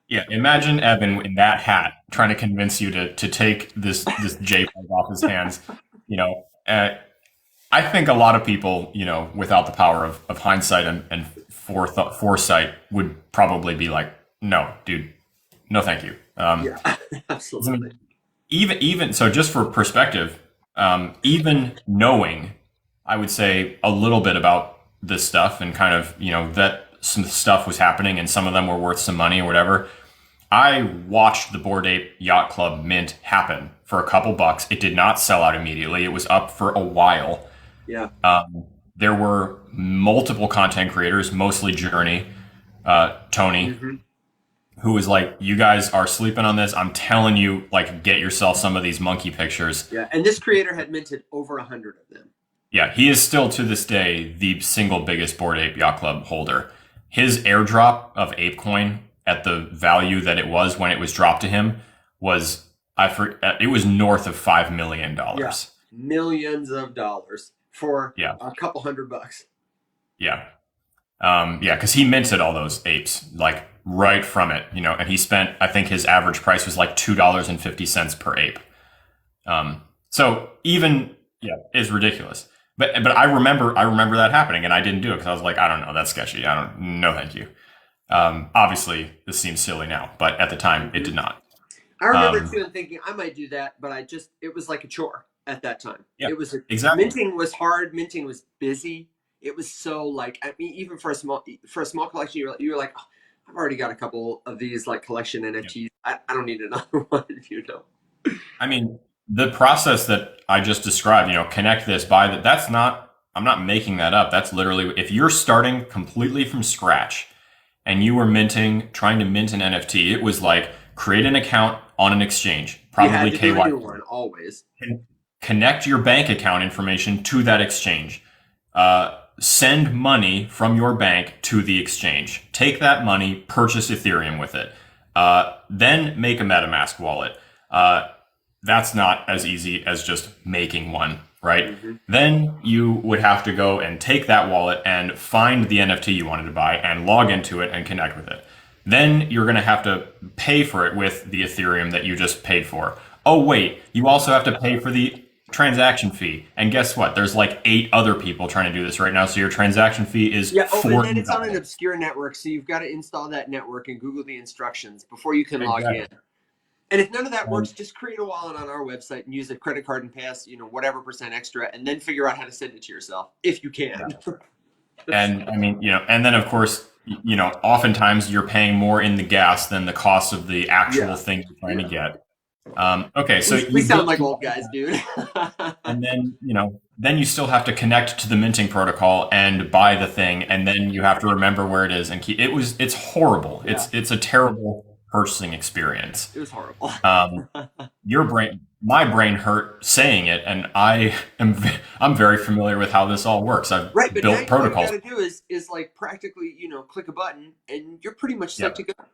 Yeah, imagine Evan in that hat trying to convince you to take this JPEG off his hands, I think a lot of people, without the power of hindsight and foresight, would probably be like, no, dude, no, thank you. Yeah, I absolutely. mean, even so, just for perspective, even knowing, I would say a little bit about this stuff and kind of, that some stuff was happening and some of them were worth some money or whatever. I watched the Bored Ape Yacht Club mint happen for a couple bucks. It did not sell out immediately. It was up for a while. Yeah. There were multiple content creators, mostly Journey, Tony, Hmm. who was like, "You guys are sleeping on this. I'm telling you, like, get yourself some of these monkey pictures." Yeah, and this creator had minted over 100 of them. Yeah, he is still to this day the single biggest Bored Ape Yacht Club holder. His airdrop of ApeCoin at the value that it was when it was dropped to him was it was north of $5 million. Yeah, millions of dollars for Yeah, a couple $100. yeah, yeah, because he minted all those apes like right from it, and he spent. I think his average price was like $2.50 per ape. So even it's ridiculous. But I remember that happening, and I didn't do it because I was like, I don't know, that's sketchy. I don't, no, thank you. Obviously, this seems silly now, but at the time, it did not. I remember Um, too and thinking I might do that, but it was like a chore at that time. yeah, exactly. Minting was hard, minting was busy. It was so like, I mean, even for a small collection, you're like, oh, I've already got a couple of these like collection Yeah. NFTs. I don't need another one, I mean, the process that I just described, connect this, buy that. That's not. I'm not making that up. That's literally if you're starting completely from scratch and you were trying to mint an NFT. It was like create an account on an exchange, You had probably to do a new KYC. one always. Connect your bank account information to that exchange. Send money from your bank to the exchange. Take that money, purchase Ethereum with it. Then make a MetaMask wallet. That's not as easy as just making one, right? Hmm. Then you would have to go and take that wallet and find the NFT you wanted to buy and log into it and connect with it. Then you're going to have to pay for it with the Ethereum that you just paid for. Oh, wait, you also have to pay for the transaction fee. And guess what? There's like 8 other people trying to do this right now. So your transaction fee is Yeah. Oh, and then it's on an $40. obscure network, so you've got to install that network and Google the instructions before you can log in. Exactly. And if none of that works, Um, just create a wallet on our website and use a credit card and pay us, whatever percent extra, and then figure out how to send it to yourself if you yeah. can. And I mean, and then of course, oftentimes you're paying more in the gas than the cost of the actual Yeah, thing you're trying to yeah. get. Okay, so We you sound build like the old guys, dude. and then then you still have to connect to the minting protocol and buy the thing, and then you have to remember where it is and keep. It's horrible. Yeah, It's a terrible purchasing experience. it was horrible. Um, my brain hurt saying it, and I'm very familiar with how this all works. I've Right, but now built what you got protocols. to do is like practically, click a button and you're pretty much set Yeah. to go.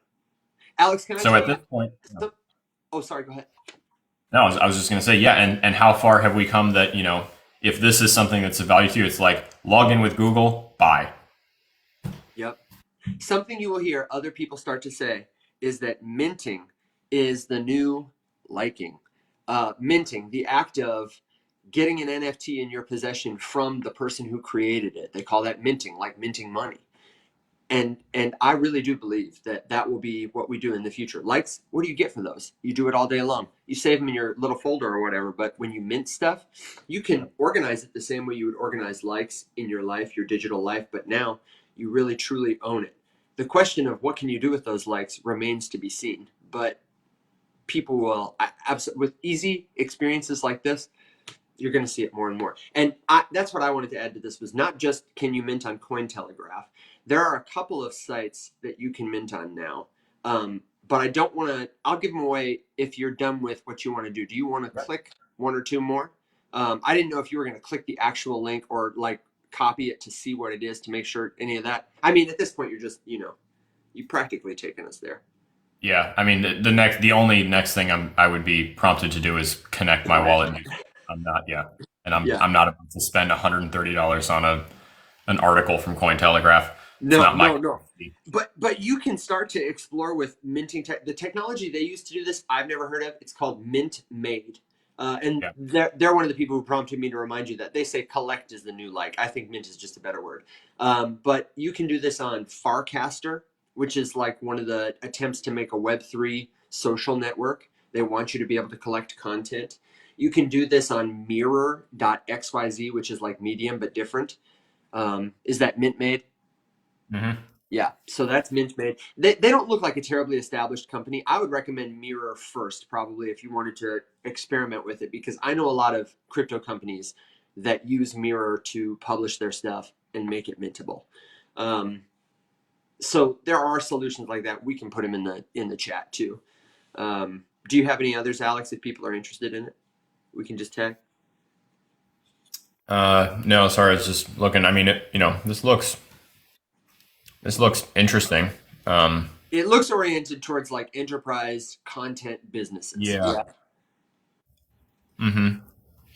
Alex, can I So tell at you? this point, Oh, sorry. Go ahead. no, I was just going to say, yeah. And how far have we come that, if this is something that's of value to you, it's like log in with Google, buy. Yep. Something you will hear other people start to say is that minting is the new liking. Minting, the act of getting an NFT in your possession from the person who created it. They call that minting, like minting money. And I really do believe that will be what we do in the future. Likes, what do you get for those? You do it all day long. You save them in your little folder or whatever. But when you mint stuff, you can organize it the same way you would organize likes in your life, your digital life. But now you really truly own it. The question of what can you do with those likes remains to be seen. But people will, with easy experiences like this, you're going to see it more and more. And that's what I wanted to add to this was not just can you mint on Cointelegraph. There are a couple of sites that you can mint on now. But I don't want to, I'll give them away if you're done with what you want to do. Do you want to click one or two more? I didn't know if you were going to click the actual link or like copy it to see what it is to make sure any of that. I mean, at this point, you're just, you practically taken us there. Yeah. I mean, the only next thing I would be prompted to do is connect my wallet. I'm not, yeah. And Yeah. I'm not about to spend $130 on an article from Cointelegraph. It's No, not my. no. But you can start to explore with minting the technology they use to do this. I've never heard of. It's called Mint Made. And Yeah. they're one of the people who prompted me to remind you that they say collect is the new like. I think mint is just a better word. But you can do this on Farcaster, which is like one of the attempts to make a Web3 social network. They want you to be able to collect content. You can do this on mirror.xyz, which is like Medium but different. Is that Mint made? Mm-hmm. Yeah, so that's Mint made. They don't look like a terribly established company. I would recommend Mirror first, probably, if you wanted to experiment with it, because I know a lot of crypto companies that use Mirror to publish their stuff and make it mintable. So there are solutions like that. We can put them in the chat too. Do you have any others, Alex? If people are interested in it, we can just tag. No, sorry, I was just looking. I mean, this looks interesting. It looks oriented towards like enterprise content businesses. Yeah. Mm-hmm.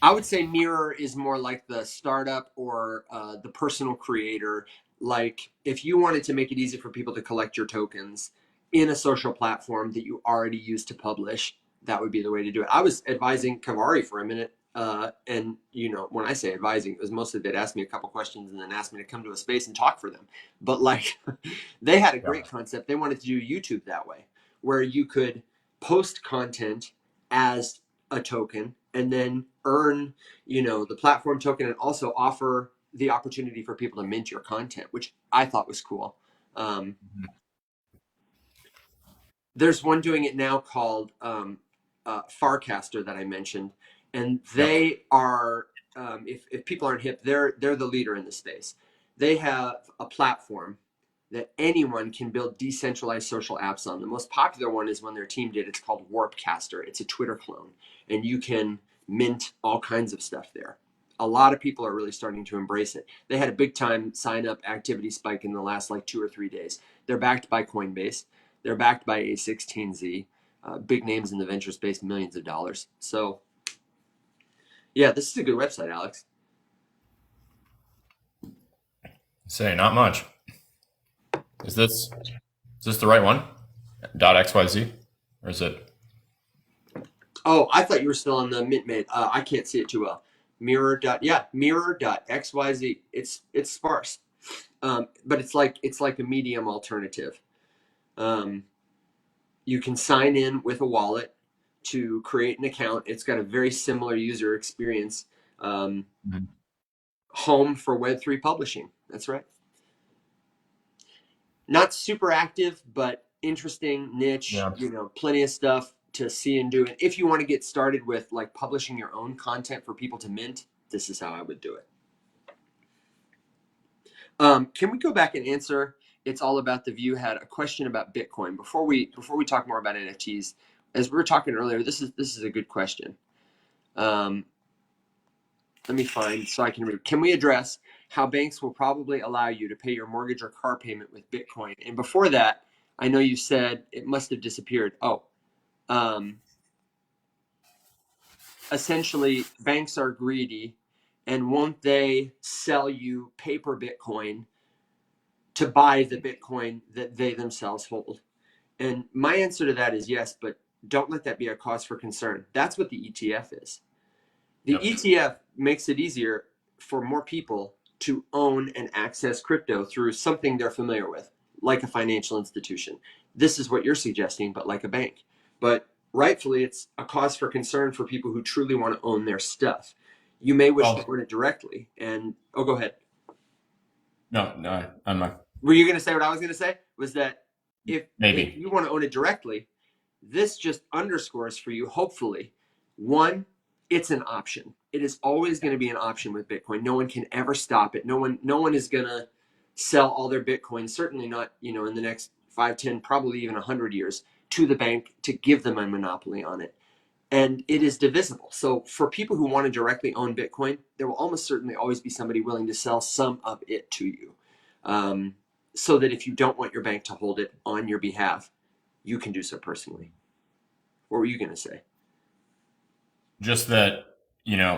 I would say Mirror is more like the startup or the personal creator. Like if you wanted to make it easy for people to collect your tokens in a social platform that you already use to publish, that would be the way to do it. I was advising Kavari for a minute. And when I say advising, it was mostly they'd ask me a couple questions and then ask me to come to a space and talk for them. But like they had a Yeah. great concept. They wanted to do YouTube that way, where you could post content as a token and then earn the platform token and also offer the opportunity for people to mint your content, which I thought was cool. There's one doing it now called Farcaster that I mentioned, and Yep. they are if people aren't hip, they're the leader in the space. They have a platform that anyone can build decentralized social apps on. The most popular one is one their team did. It's called Warpcaster. It's a Twitter clone, and you can mint all kinds of stuff there. A lot of people are really starting to embrace it. They had a big time sign up activity spike in the last like 2 or 3 days. They're backed by Coinbase. They're backed by A16Z, big names in the venture space, millions of dollars. So, yeah, this is a good website, Alex. Say not much. Is this the right one? .xyz, or is it? Oh, I thought you were still on the Mint Made. I can't see it too well. Mirror.xyz. It's sparse, but it's like a Medium alternative. You can sign in with a wallet to create an account. It's got a very similar user experience. Mhm. Home for Web3 publishing. That's right. Not super active, but interesting niche. Yeah. Plenty of stuff to see and do. And if you want to get started with like publishing your own content for people to mint, this is how I would do it. Can we go back and answer? It's all about the view. Had a question about Bitcoin before we talk more about NFTs. As we were talking earlier, this is a good question. Let me find so I can read. Can we address how banks will probably allow you to pay your mortgage or car payment with Bitcoin? And before that, I know you said it must have disappeared. Essentially, banks are greedy, and won't they sell you paper Bitcoin to buy the Bitcoin that they themselves hold? And my answer to that is yes, but don't let that be a cause for concern. That's what the ETF is. The Yep. ETF makes it easier for more people to own and access crypto through something they're familiar with, like a financial institution. This is what you're suggesting, but like a bank. But rightfully, it's a cause for concern for people who truly want to own their stuff. You may wish to own it directly. And go ahead. No, I'm not. Were you going to say what I was going to say? Was that if Maybe. you want to own it directly, this just underscores for you, hopefully, one, it's an option. It is always going to be an option with Bitcoin. No one can ever stop it. No one is going to sell all their Bitcoin, certainly not, in the next 5, 10, probably even 100 years, to the bank to give them a monopoly on it. And it is divisible. So for people who want to directly own Bitcoin, there will almost certainly always be somebody willing to sell some of it to you. So that if you don't want your bank to hold it on your behalf, you can do so personally. What were you going to say? Just that,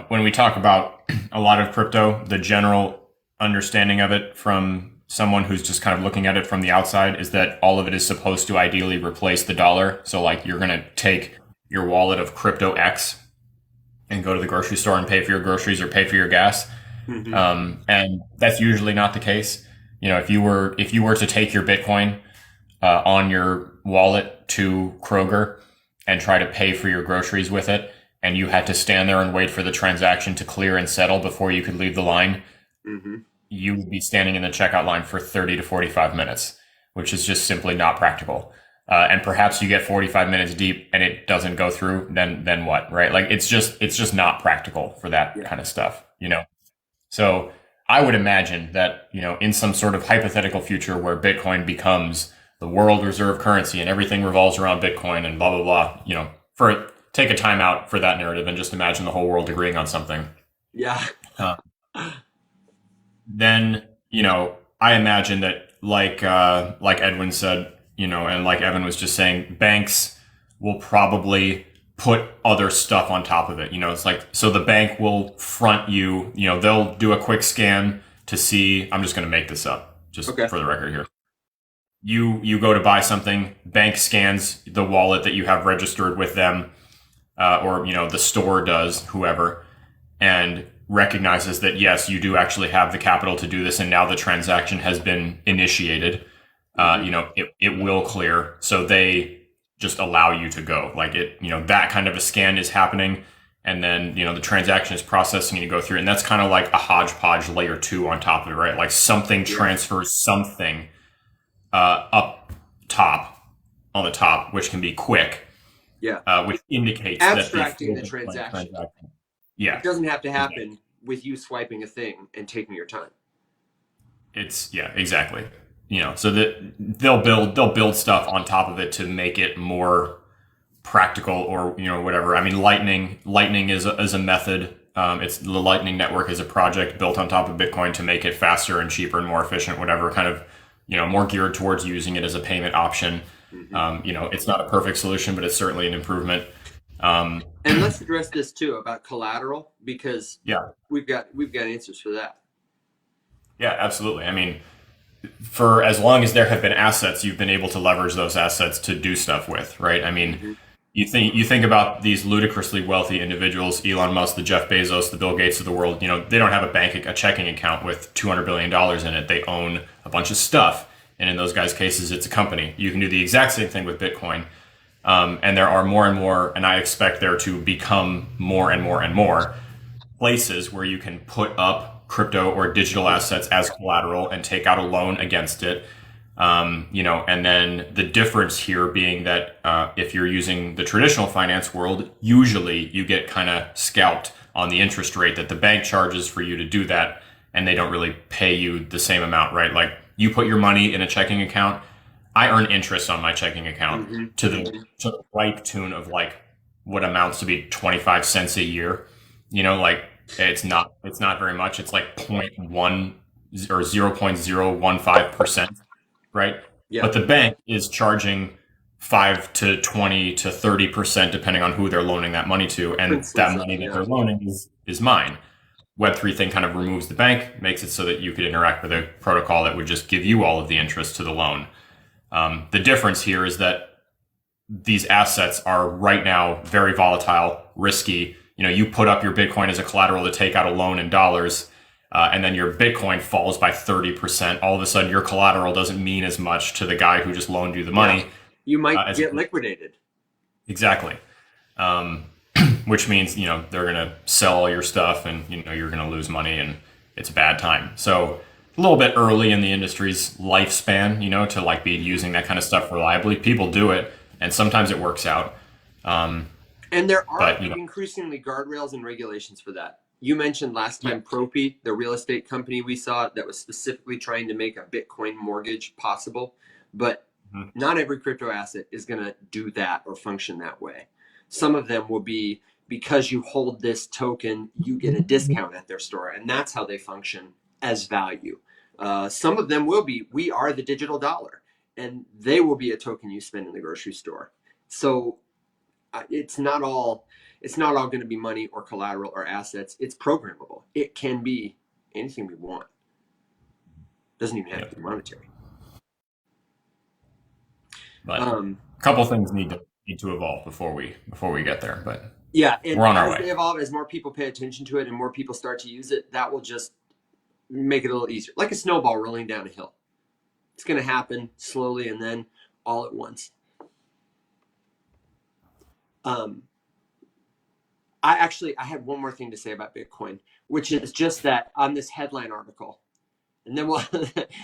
when we talk about a lot of crypto, the general understanding of it from someone who's just kind of looking at it from the outside is that all of it is supposed to ideally replace the dollar. So like you're going to take your wallet of crypto X and go to the grocery store and pay for your groceries or pay for your gas. Mm-hmm. And that's usually not the case. If you were to take your Bitcoin on your wallet to Kroger and try to pay for your groceries with it, and you had to stand there and wait for the transaction to clear and settle before you could leave the line, Mm-hmm. you would be standing in the checkout line for 30 to 45 minutes, which is just simply not practical. And perhaps you get 45 minutes deep and it doesn't go through, then what, right? Like it's just not practical for that kind of stuff. So I would imagine that, in some sort of hypothetical future where Bitcoin becomes the world reserve currency and everything revolves around Bitcoin and blah, blah, blah, take a time out for that narrative and just imagine the whole world agreeing on something. Yeah. Uh, then, I imagine that like Edwin said, and like Evan was just saying, banks will probably put other stuff on top of it. It's like, so the bank will front you, they'll do a quick scan to see, I'm just going to make this up just Okay. for the record here. You go to buy something, bank scans the wallet that you have registered with them, or, the store does, whoever, and recognizes that, yes, you do actually have the capital to do this. And now the transaction has been initiated. It will clear. So they just allow you to go. Like that kind of a scan is happening. And then, the transaction is processing and you go through. And that's kind of like a hodgepodge layer 2 on top of it, right? Like something transfers something up top on the top, which can be quick. Yeah. Which indicates Abstracting that the transaction. Yeah. It doesn't have to happen with you swiping a thing and taking your time. Exactly. So that they'll build stuff on top of it to make it more practical, or whatever. I mean, Lightning is a method. It's the Lightning network is a project built on top of Bitcoin to make it faster and cheaper and more efficient, whatever, kind of more geared towards using it as a payment option. Mm-hmm. It's not a perfect solution, but it's certainly an improvement. And let's address this too about collateral, because we've got answers for that. Yeah, absolutely. I mean, for as long as there have been assets, you've been able to leverage those assets to do stuff with, right? I mean, Mm-hmm. you think about these ludicrously wealthy individuals, Elon Musk, the Jeff Bezos, the Bill Gates of the world. They don't have a checking account with $200 billion in it. They own a bunch of stuff, and in those guys' cases, it's a company. You can do the exact same thing with Bitcoin, and there are more and more, and I expect there to become more and more and more places where you can put up crypto or digital assets as collateral and take out a loan against it. And then the difference here being that if you're using the traditional finance world, usually you get kind of scalped on the interest rate that the bank charges for you to do that, and they don't really pay you the same amount, right? Like you put your money in a checking account, I earn interest on my checking account Mm-hmm. to the right tune of like what amounts to be 25 cents a year. Like it's not very much. It's like 0.1 or 0.015%, right? Yeah. But the bank is charging 5 to 20 to 30% depending on who they're loaning that money to, and that money that they're loaning is mine. Web3 thing kind of removes the bank, makes it so that you could interact with a protocol that would just give you all of the interest to the loan. The difference here is that these assets are right now very volatile, risky. You put up your Bitcoin as a collateral to take out a loan in dollars, and then your Bitcoin falls by 30%. All of a sudden, your collateral doesn't mean as much to the guy who just loaned you the money. Yeah. You might get liquidated. Exactly. Which means, they're going to sell all your stuff and, you're going to lose money, and it's a bad time. So a little bit early in the industry's lifespan, to like be using that kind of stuff reliably. People do it, and sometimes it works out. And there are increasingly guardrails and regulations for that. You mentioned last time POAP, the real estate company we saw that was specifically trying to make a Bitcoin mortgage possible. But not every crypto asset is going to do that or function that way. Some of them will be, because you hold this token, you get a discount at their store. And that's how they function as value. Some of them will be, we are the digital dollar. And they will be a token you spend in the grocery store. So it's not all going to be money or collateral or assets. It's programmable. It can be anything we want. Doesn't even have to be monetary. But a couple things need to evolve before we get there. But Yeah, and we're on our as way. they evolve, as more people pay attention to it and more people start to use it, that will just make it a little easier. Like a snowball rolling down a hill. It's going to happen slowly and then all at once. Um, I had one more thing to say about Bitcoin, which is just that on this headline article, and then we'll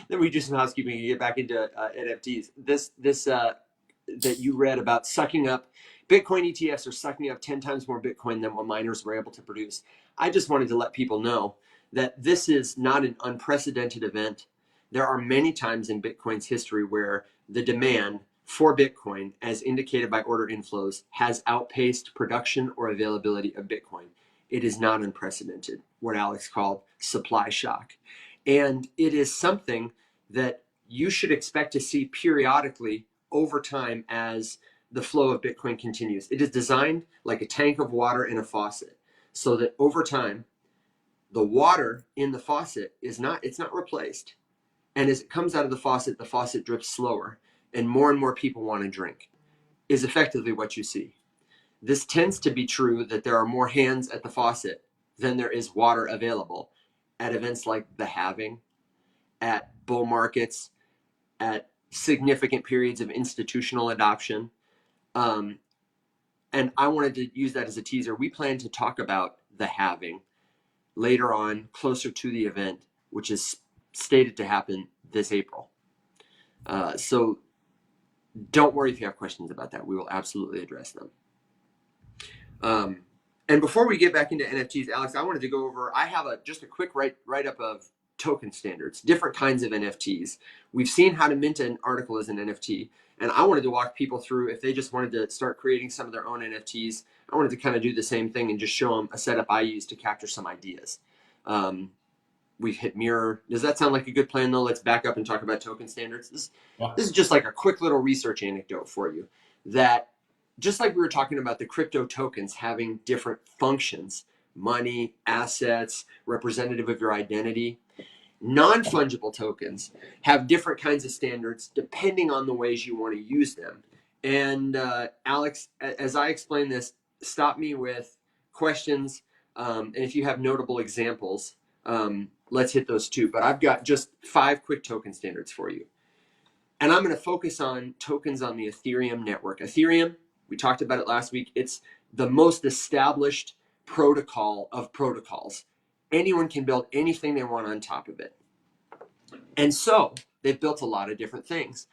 then we do some housekeeping and get back into NFTs. This that you read about sucking up Bitcoin ETFs are sucking up 10 times more Bitcoin than what miners were able to produce. I just wanted to let people know that this is not an unprecedented event. There are many times in Bitcoin's history where the demand for Bitcoin, as indicated by order inflows, has outpaced production or availability of Bitcoin. It is not unprecedented, what Alex called supply shock. And it is something that you should expect to see periodically over time as the flow of Bitcoin continues. It is designed like a tank of water in a faucet, so that over time, the water in the faucet it's not replaced. And as it comes out of the faucet drips slower, and more people want to drink, is effectively what you see. This tends to be true that there are more hands at the faucet than there is water available at events like the halving, at bull markets, at significant periods of institutional adoption. And I wanted to use that as a teaser. We plan to talk about the halving later on, closer to the event, which is stated to happen this April. So don't worry if you have questions about that. We will absolutely address them. And before we get back into NFTs, Alex, I wanted to go over, I have just a quick write-up of token standards, different kinds of NFTs. We've seen how to mint an article as an NFT, and I wanted to walk people through, if they just wanted to start creating some of their own NFTs, I wanted to kind of do the same thing and just show them a setup I use to capture some ideas. We've hit mirror. Does that sound like a good plan, though? Let's back up and talk about token standards. This is just like a quick little research anecdote for you, that just like we were talking about the crypto tokens having different functions, money, assets, representative of your identity, non-fungible tokens have different kinds of standards depending on the ways you want to use them. And Alex, as I explain this, stop me with questions. And if you have notable examples, let's hit those too. But I've got just 5 quick token standards for you. And I'm going to focus on tokens on the Ethereum network. Ethereum, we talked about it last week. It's the most established protocol of protocols. Anyone can build anything they want on top of it. And so they've built a lot of different things.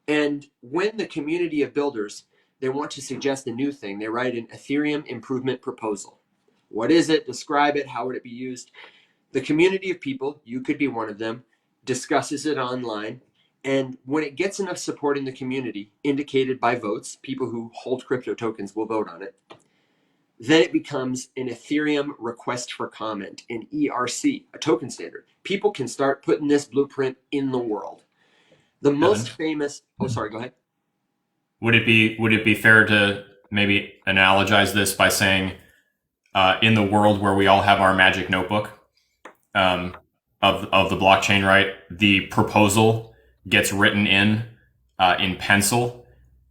And when the community of builders, they want to suggest a new thing, they write an Ethereum improvement proposal. What is it? Describe it. How would it be used? The community of people, you could be one of them, discusses it online. And when it gets enough support in the community, indicated by votes, people who hold crypto tokens will vote on it, then it becomes an Ethereum request for comment, an ERC, a token standard. People can start putting this blueprint in the world. The most famous, oh, sorry, go ahead. Would it be fair to maybe analogize this by saying, in the world where we all have our magic notebook of the blockchain, right? The proposal gets written in pencil,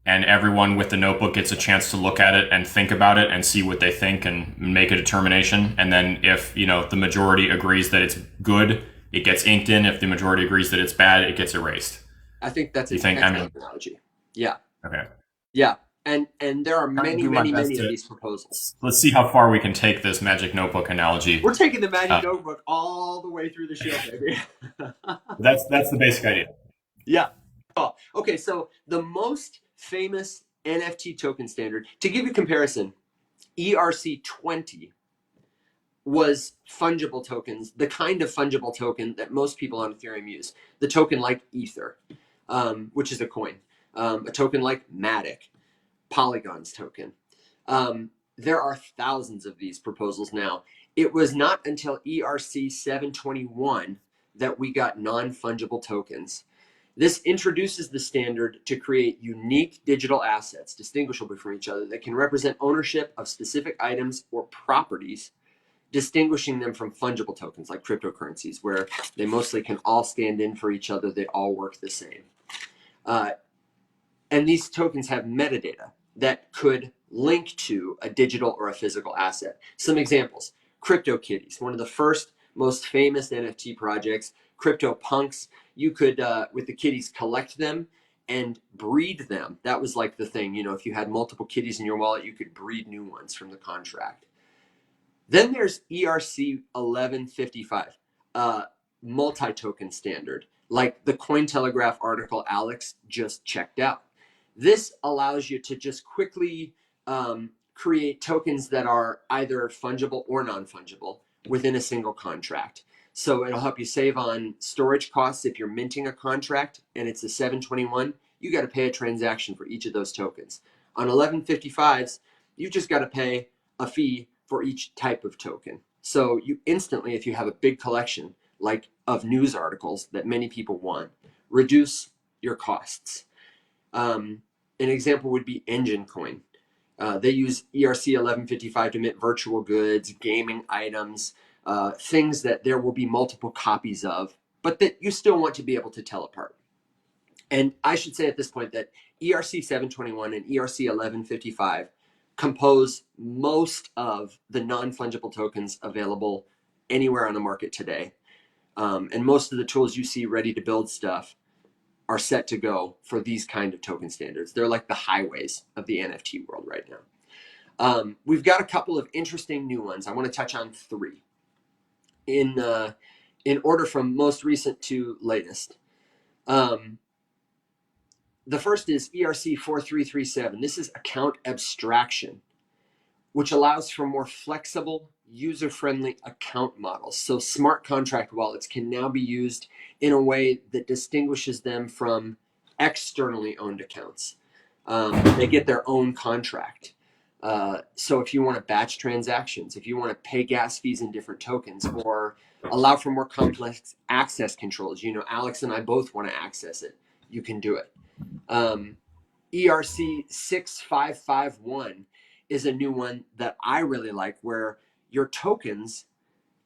and everyone with the notebook gets a chance to look at it and think about it and see what they think and make a determination. And then if the majority agrees that it's good, it gets inked in. If the majority agrees that it's bad, it gets erased. I think that's an excellent analogy. Yeah. Okay. Yeah. And there are many of these proposals. Let's see how far we can take this magic notebook analogy. We're taking the magic notebook all the way through the show, baby. That's the basic idea. Yeah. Oh, okay. So the most famous NFT token standard, to give you a comparison, ERC20 was fungible tokens, the kind of fungible token that most people on Ethereum use. The token like Ether, which is a coin. A token like Matic, Polygon's token. There are thousands of these proposals now. It was not until ERC 721 that we got non-fungible tokens. This introduces the standard to create unique digital assets, distinguishable from each other, that can represent ownership of specific items or properties, distinguishing them from fungible tokens like cryptocurrencies, where they mostly can all stand in for each other. They all work the same. And these tokens have metadata that could link to a digital or a physical asset. Some examples: CryptoKitties, one of the first most famous NFT projects. CryptoPunks, you could with the kitties collect them and breed them. That was like the thing, if you had multiple kitties in your wallet, you could breed new ones from the contract. Then there's ERC 1155, multi-token standard, like the CoinTelegraph article Alex just checked out. This allows you to just quickly create tokens that are either fungible or non-fungible within a single contract. So it'll help you save on storage costs. If you're minting a contract and it's a 721, you got to pay a transaction for each of those tokens. On 1155s, you just got to pay a fee for each type of token. So you instantly, if you have a big collection like of news articles that many people want, reduce your costs. An example would be Engine Coin. They use ERC 1155 to mint virtual goods, gaming items, things that there will be multiple copies of, but that you still want to be able to tell apart. And I should say at this point that ERC 721 and ERC 1155 compose most of the non-fungible tokens available anywhere on the market today. And most of the tools you see ready to build stuff are set to go for these kind of token standards. They're like the highways of the NFT world right now. We've got a couple of interesting new ones. I want to touch on three in order from most recent to latest. The first is ERC 4337. This is account abstraction, which allows for more flexible, user-friendly account models. So smart contract wallets can now be used in a way that distinguishes them from externally owned accounts. They get their own contract. So if you want to batch transactions, if you want to pay gas fees in different tokens, or allow for more complex access controls, Alex and I both want to access it, you can do it. ERC 6551 is a new one that I really like, where your tokens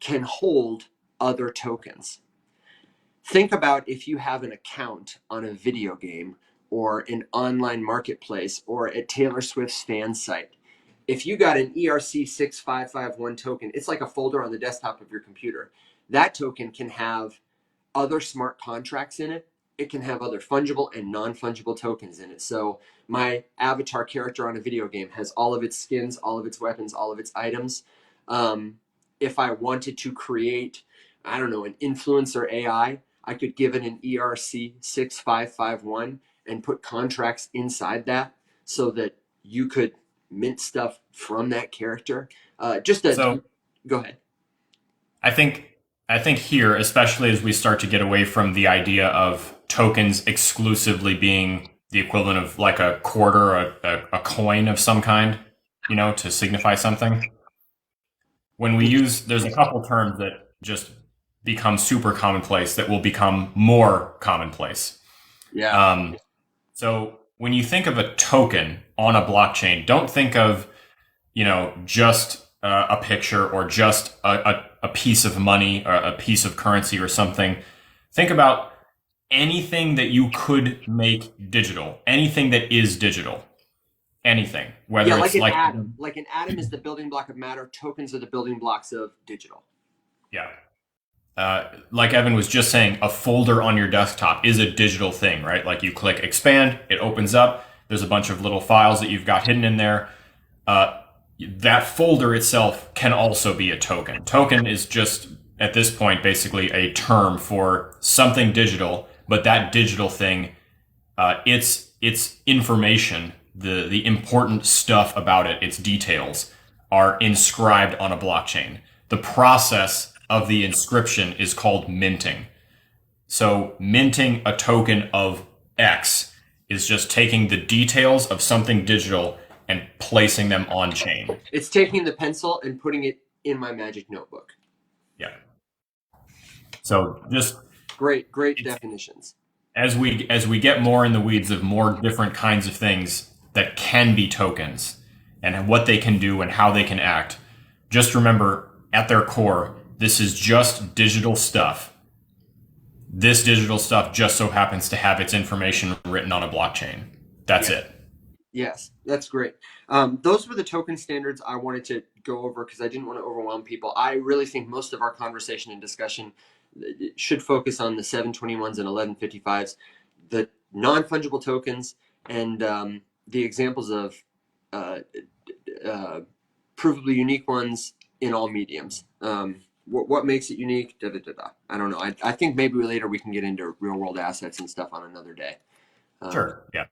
can hold other tokens. Think about if you have an account on a video game or an online marketplace or at Taylor Swift's fan site. If you got an ERC 6551 token, it's like a folder on the desktop of your computer. That token can have other smart contracts in it. It can have other fungible and non-fungible tokens in it. So my avatar character on a video game has all of its skins, all of its weapons, all of its items. If I wanted to create, an influencer AI, I could give it an ERC 6551 and put contracts inside that so that you could mint stuff from that character. Go ahead. I think here, especially as we start to get away from the idea of tokens exclusively being the equivalent of like a quarter, a coin of some kind, to signify something. When we use, there's a couple terms that just become super commonplace that will become more commonplace. Yeah. So when you think of a token on a blockchain, don't think of, just a picture or just a piece of money or a piece of currency or something. Think about anything that you could make digital, anything that is digital, anything, whether it's like an atom. Like an atom is the building block of matter. Tokens are the building blocks of digital. Yeah. Like Evan was just saying, a folder on your desktop is a digital thing, right? Like you click expand, it opens up. There's a bunch of little files that you've got hidden in there. That folder itself can also be a token. Token is just, at this point, basically a term for something digital, but that digital thing, its information, the important stuff about it, its details, are inscribed on a blockchain. The process of the inscription is called minting. So minting a token of X is just taking the details of something digital and placing them on chain. It's taking the pencil and putting it in my magic notebook. Yeah. So just great definitions. As we get more in the weeds of more different kinds of things that can be tokens and what they can do and how they can act, just remember at their core, this is just digital stuff. This digital stuff just so happens to have its information written on a blockchain. That's it. Yes, that's great. Those were the token standards I wanted to go over because I didn't want to overwhelm people. I really think most of our conversation and discussion should focus on the 721s and 1155s, the non-fungible tokens, and the examples of uh, uh, provably unique ones in all mediums. What makes it unique? Da, da, da, da. I don't know. I think maybe later we can get into real world assets and stuff on another day. Um, Sure. Yeah.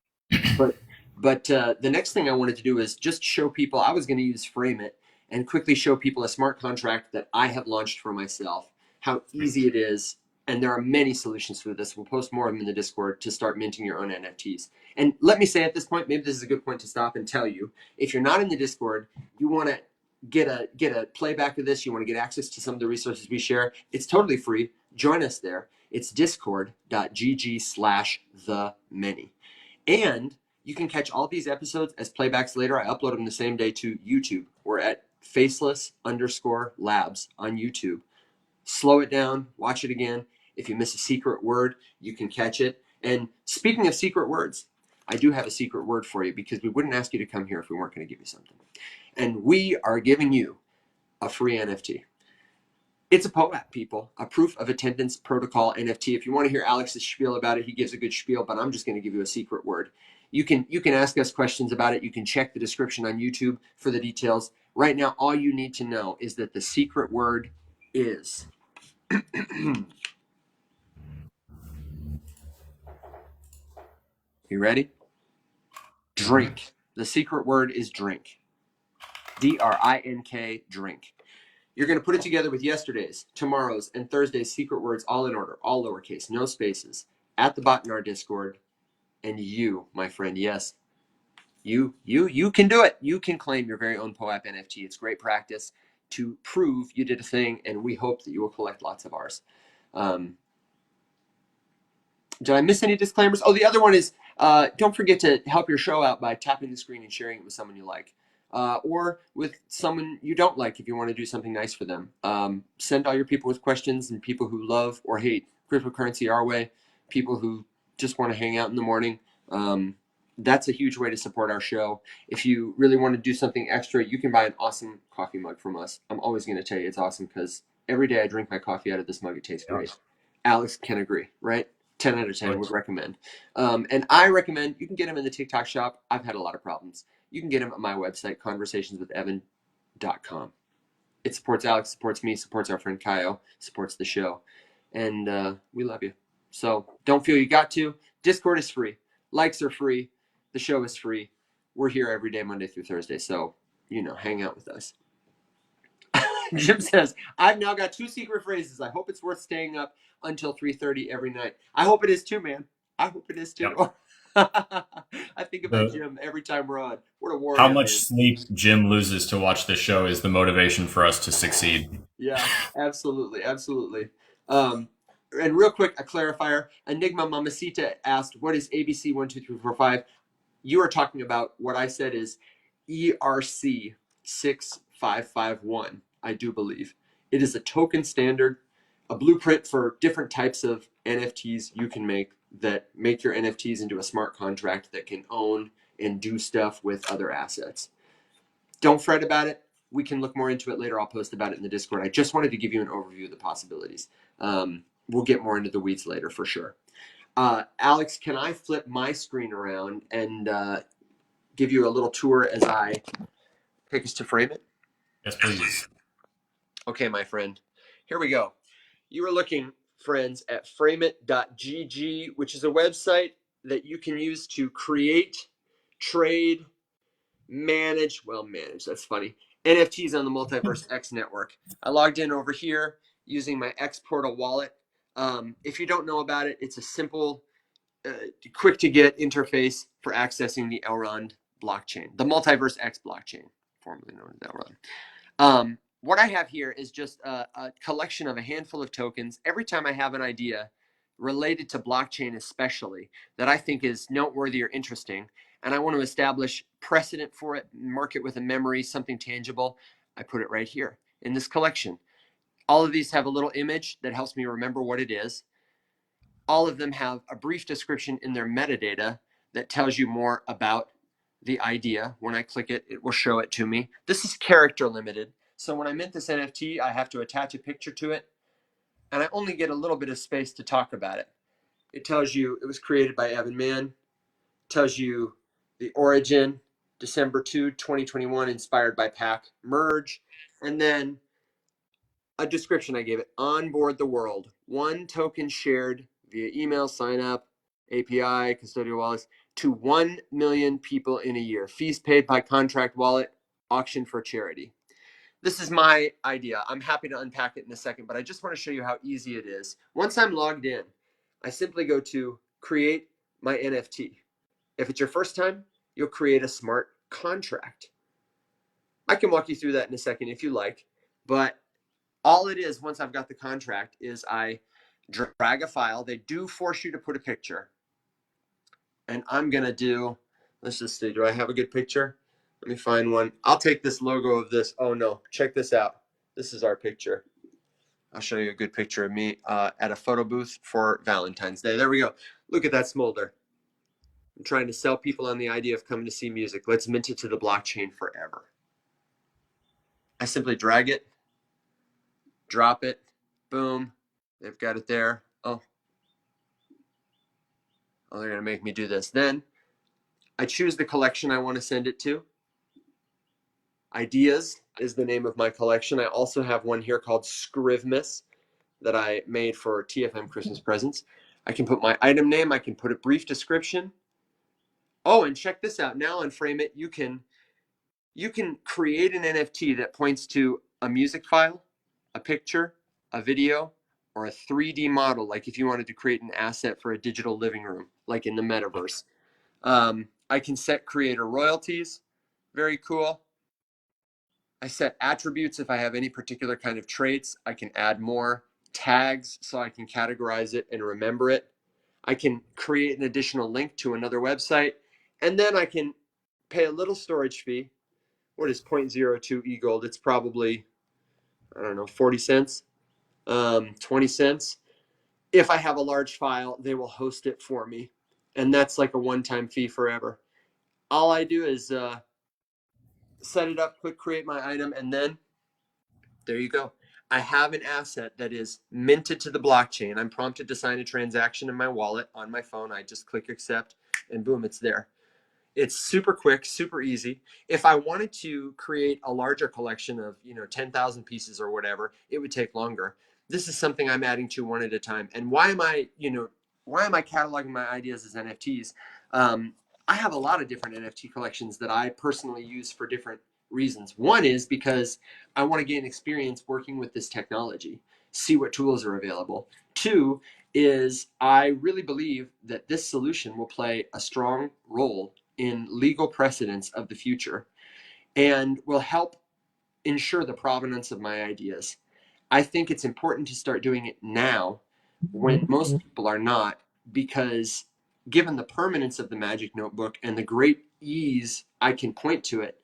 but the next thing I wanted to do is just show people. I was going to use Frame It and quickly show people a smart contract that I have launched for myself, how easy it is. And there are many solutions for this. We'll post more of them in the Discord to start minting your own NFTs. And let me say at this point, maybe this is a good point to stop and tell you, if you're not in the Discord, you want to get a playback of this, you want to get access to some of the resources we share, it's totally free. Join us there. It's discord.gg/the many. And you can catch all these episodes as playbacks later. I upload them the same day to YouTube. We're at Faceless_Labs on YouTube. Slow it down, watch it again. If you miss a secret word, you can catch it. And speaking of secret words, I do have a secret word for you because we wouldn't ask you to come here if we weren't going to give you something. And we are giving you a free NFT. It's a POAP, people, a proof of attendance protocol NFT. If you want to hear Alex's spiel about it, he gives a good spiel, but I'm just going to give you a secret word. You can ask us questions about it. You can check the description on YouTube for the details. Right now, all you need to know is that the secret word is you ready? Mhm. Drink. The secret word is drink. DRINK, drink. You're going to put it together with yesterday's, tomorrow's, and Thursday's secret words all in order, all lowercase, no spaces, at the bot in our Discord. And you, my friend, yes, you can do it. You can claim your very own POAP NFT. It's great practice to prove you did a thing, and we hope that you will collect lots of ours. Um, did I miss any disclaimers? Oh, the other one is don't forget to help your show out by tapping the screen and sharing it with someone you like. Or with someone you don't like if you want to do something nice for them. Send all your people with questions and people who love or hate cryptocurrency our way, people who just want to hang out in the morning. That's a huge way to support our show. If you really want to do something extra, you can buy an awesome coffee mug from us. I'm always going to tell you it's awesome because every day I drink my coffee out of this mug. It tastes Yeah. great. Alex can agree, right? 10 out of 10 would Right. recommend. And I recommend you can get them in the TikTok shop. I've had a lot of problems. You can get them at my website, conversationswithevan.com. It supports Alex, supports me, supports our friend Kaio, supports the show. And we love you. So don't feel you got to. Discord is free. Likes are free. The show is free. We're here every day, Monday through Thursday. So, hang out with us. Jim says, I've now got 2 secret phrases. I hope it's worth staying up until 3:30 every night. I hope it is too, man. I hope it is too. Yep. I think about The Jim every time we're on. What a how warrior, much man. sleep Jim loses to watch this show is the motivation for us to succeed. Yeah, absolutely, absolutely. Um, and real quick, a clarifier. Enigma Mamacita asked, "What is ABC 12345?" You are talking about what I said is ERC 6551. I do believe it is a token standard, a blueprint for different types of NFTs you can make that make your NFTs into a smart contract that can own and do stuff with other assets. Don't fret about it. We can look more into it later. I'll post about it in the Discord. I just wanted to give you an overview of the possibilities. We'll get more into the weeds later for sure. Alex, can I flip my screen around and give you a little tour as I take us to Frame It? Yes, please. Okay, my friend. Here we go. You are looking, friends, at frameit.gg, which is a website that you can use to create, trade, manage, that's funny, NFTs on the Multiverse X network. I logged in over here using my X Portal wallet. If you don't know about it, it's a simple, quick to get interface for accessing the Elrond blockchain, the Multiverse X blockchain, formerly known as Elrond. What I have here is just a collection of a handful of tokens. Every time I have an idea related to blockchain, especially that I think is noteworthy or interesting, and I want to establish precedent for it, mark it with a memory, something tangible, I put it right here in this collection. All of these have a little image that helps me remember what it is. All of them have a brief description in their metadata that tells you more about the idea. When I click it, it will show it to me. This is character limited. So when I mint this NFT, I have to attach a picture to it, and I only get a little bit of space to talk about it. It tells you it was created by Evan Mann, tells you the origin, December 2, 2021, inspired by Pak, merge, and then a description I gave it. Onboard the world. One token shared via email, sign up, API, custodial wallets to 1 million people in a year. Fees paid by contract wallet, auction for charity. This is my idea. I'm happy to unpack it in a second, but I just want to show you how easy it is. Once I'm logged in, I simply go to create my NFT. If it's your first time, you'll create a smart contract. I can walk you through that in a second if you like, but all it is once I've got the contract is I drag a file. They do force you to put a picture. And I'm going to do, let's just see, do I have a good picture? Let me find one. I'll take this logo of this. Oh no, check this out. This is our picture. I'll show you a good picture of me at a photo booth for Valentine's Day. There we go. Look at that smolder. I'm trying to sell people on the idea of coming to see music. Let's mint it to the blockchain forever. I simply drag it, drop it, boom. They've got it there. Oh, they're going to make me do this. Then I choose the collection I want to send it to. Ideas is the name of my collection. I also have one here called Scrivmas that I made for TFM Christmas presents. I can put my item name. I can put a brief description. Oh, and check this out. Now on Frame It, you can create an NFT that points to a music file, a picture, a video, or a 3D model, like if you wanted to create an asset for a digital living room, like in the metaverse. I can set creator royalties. Very cool. I set attributes if I have any particular kind of traits. I can add more tags so I can categorize it and remember it. I can create an additional link to another website, and then I can pay a little storage fee. What is 0.02 e-gold? It's probably, I don't know, 40 cents, 20 cents. If I have a large file, they will host it for me. And that's like a one-time fee forever. All I do is set it up, click create my item, and then there you go. I have an asset that is minted to the blockchain. I'm prompted to sign a transaction in my wallet on my phone. I just click accept, and boom, it's there. It's super quick, super easy. If I wanted to create a larger collection of, 10,000 pieces or whatever, it would take longer. This is something I'm adding to one at a time. And why am I cataloging my ideas as NFTs? I have a lot of different NFT collections that I personally use for different reasons. One is because I want to gain experience working with this technology, see what tools are available. Two is I really believe that this solution will play a strong role in legal precedents of the future and will help ensure the provenance of my ideas. I think it's important to start doing it now when most people are not, because given the permanence of the Magic Notebook and the great ease I can point to it,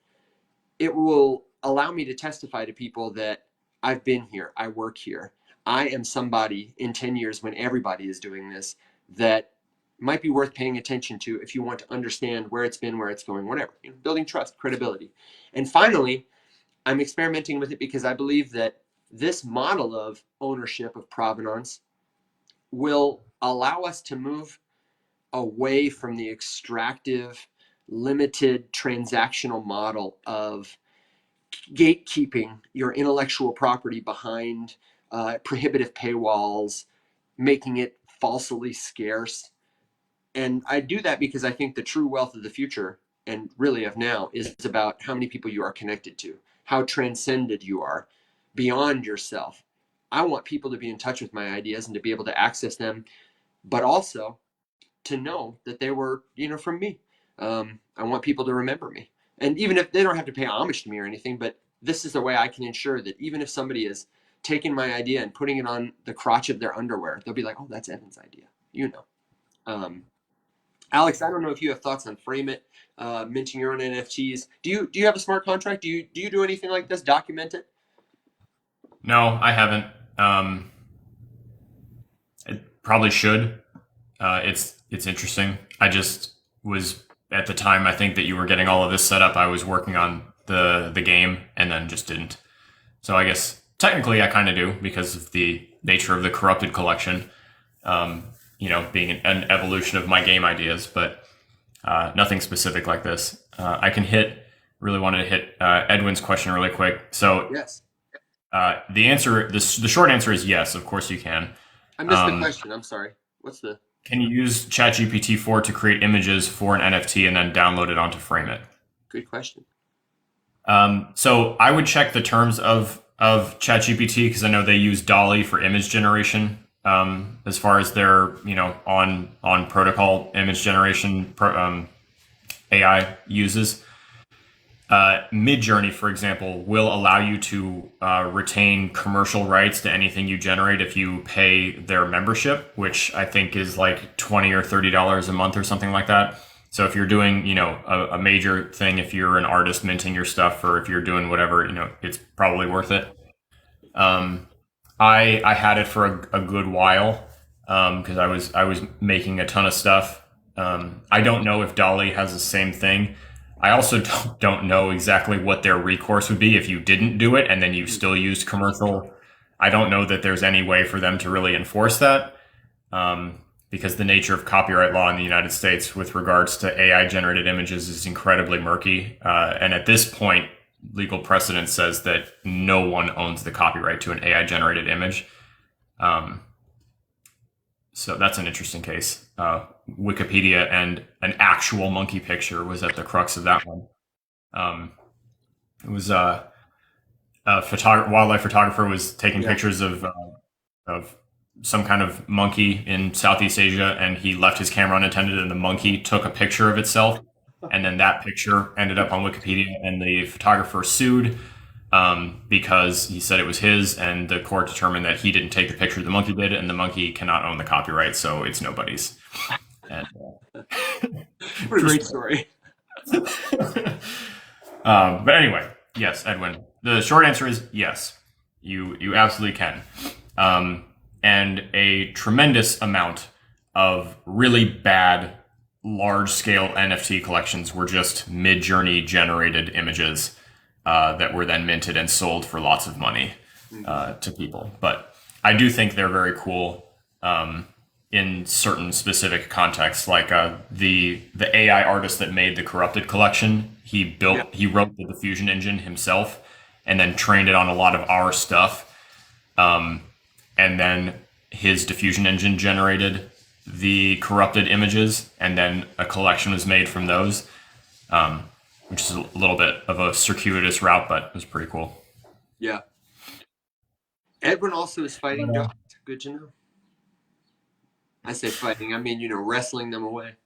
it will allow me to testify to people that I've been here, I work here. I am somebody in 10 years when everybody is doing this that might be worth paying attention to if you want to understand where it's been, where it's going, whatever. Building trust, credibility. And finally, I'm experimenting with it because I believe that this model of ownership of provenance will allow us to move away from the extractive, limited transactional model of gatekeeping your intellectual property behind prohibitive paywalls, making it falsely scarce. And I do that because I think the true wealth of the future, and really of now, is about how many people you are connected to, how transcended you are beyond yourself. I want people to be in touch with my ideas and to be able to access them, but also to know that they were, from me. I want people to remember me. And even if they don't have to pay homage to me or anything, but this is the way I can ensure that even if somebody is taking my idea and putting it on the crotch of their underwear, they'll be like, oh, that's Evan's idea, Um, Alex, I don't know if you have thoughts on Frame It, minting your own NFTs. Do you have a smart contract? Do you do anything like this? Document it? No, I haven't. It probably should. It's interesting. I just was at the time I think that you were getting all of this set up, I was working on the game and then just didn't. So I guess technically I kind of do because of the nature of the corrupted collection, being an evolution of my game ideas, but nothing specific like this. I can really wanted to hit Edwin's question really quick. So Yes. the short answer is yes, of course you can. I missed the question. I'm sorry. What's the Can you use ChatGPT 4 to create images for an NFT and then download it onto Frame It? good question? So I would check the terms of ChatGPT because I know they use Dolly for image generation. As far as their on protocol image generation AI uses. Midjourney, for example, will allow you to retain commercial rights to anything you generate if you pay their membership, which I think is like $20 or $30 a month or something like that. So if you're doing, a major thing, if you're an artist minting your stuff, or if you're doing whatever, it's probably worth it. I had it for a good while because I was making a ton of stuff. I don't know if Dolly has the same thing. I also don't know exactly what their recourse would be if you didn't do it and then you still used commercial. I don't know that there's any way for them to really enforce that because the nature of copyright law in the United States with regards to AI generated images is incredibly murky. And at this point, legal precedent says that no one owns the copyright to an AI generated image. So that's an interesting case. Wikipedia and an actual monkey picture was at the crux of that one. It was wildlife photographer was taking pictures of some kind of monkey in Southeast Asia, and he left his camera unattended, and the monkey took a picture of itself, and then that picture ended up on Wikipedia, and the photographer sued because he said it was his, and the court determined that he didn't take the picture, the monkey did, and the monkey cannot own the copyright, so it's nobody's. And, what a great story. But anyway, yes, Edwin. The short answer is yes. You absolutely can. And a tremendous amount of really bad, large-scale NFT collections were just Mid-Journey generated images that were then minted and sold for lots of money to people. But I do think they're very cool in certain specific contexts, like the AI artist that made the Corrupted collection. He wrote the diffusion engine himself, and then trained it on a lot of our stuff. And then his diffusion engine generated the corrupted images, and then a collection was made from those, which is a little bit of a circuitous route, but it was pretty cool. Yeah. Edwin also is fighting dogs. Good to know. I say fighting, I mean, wrestling them away.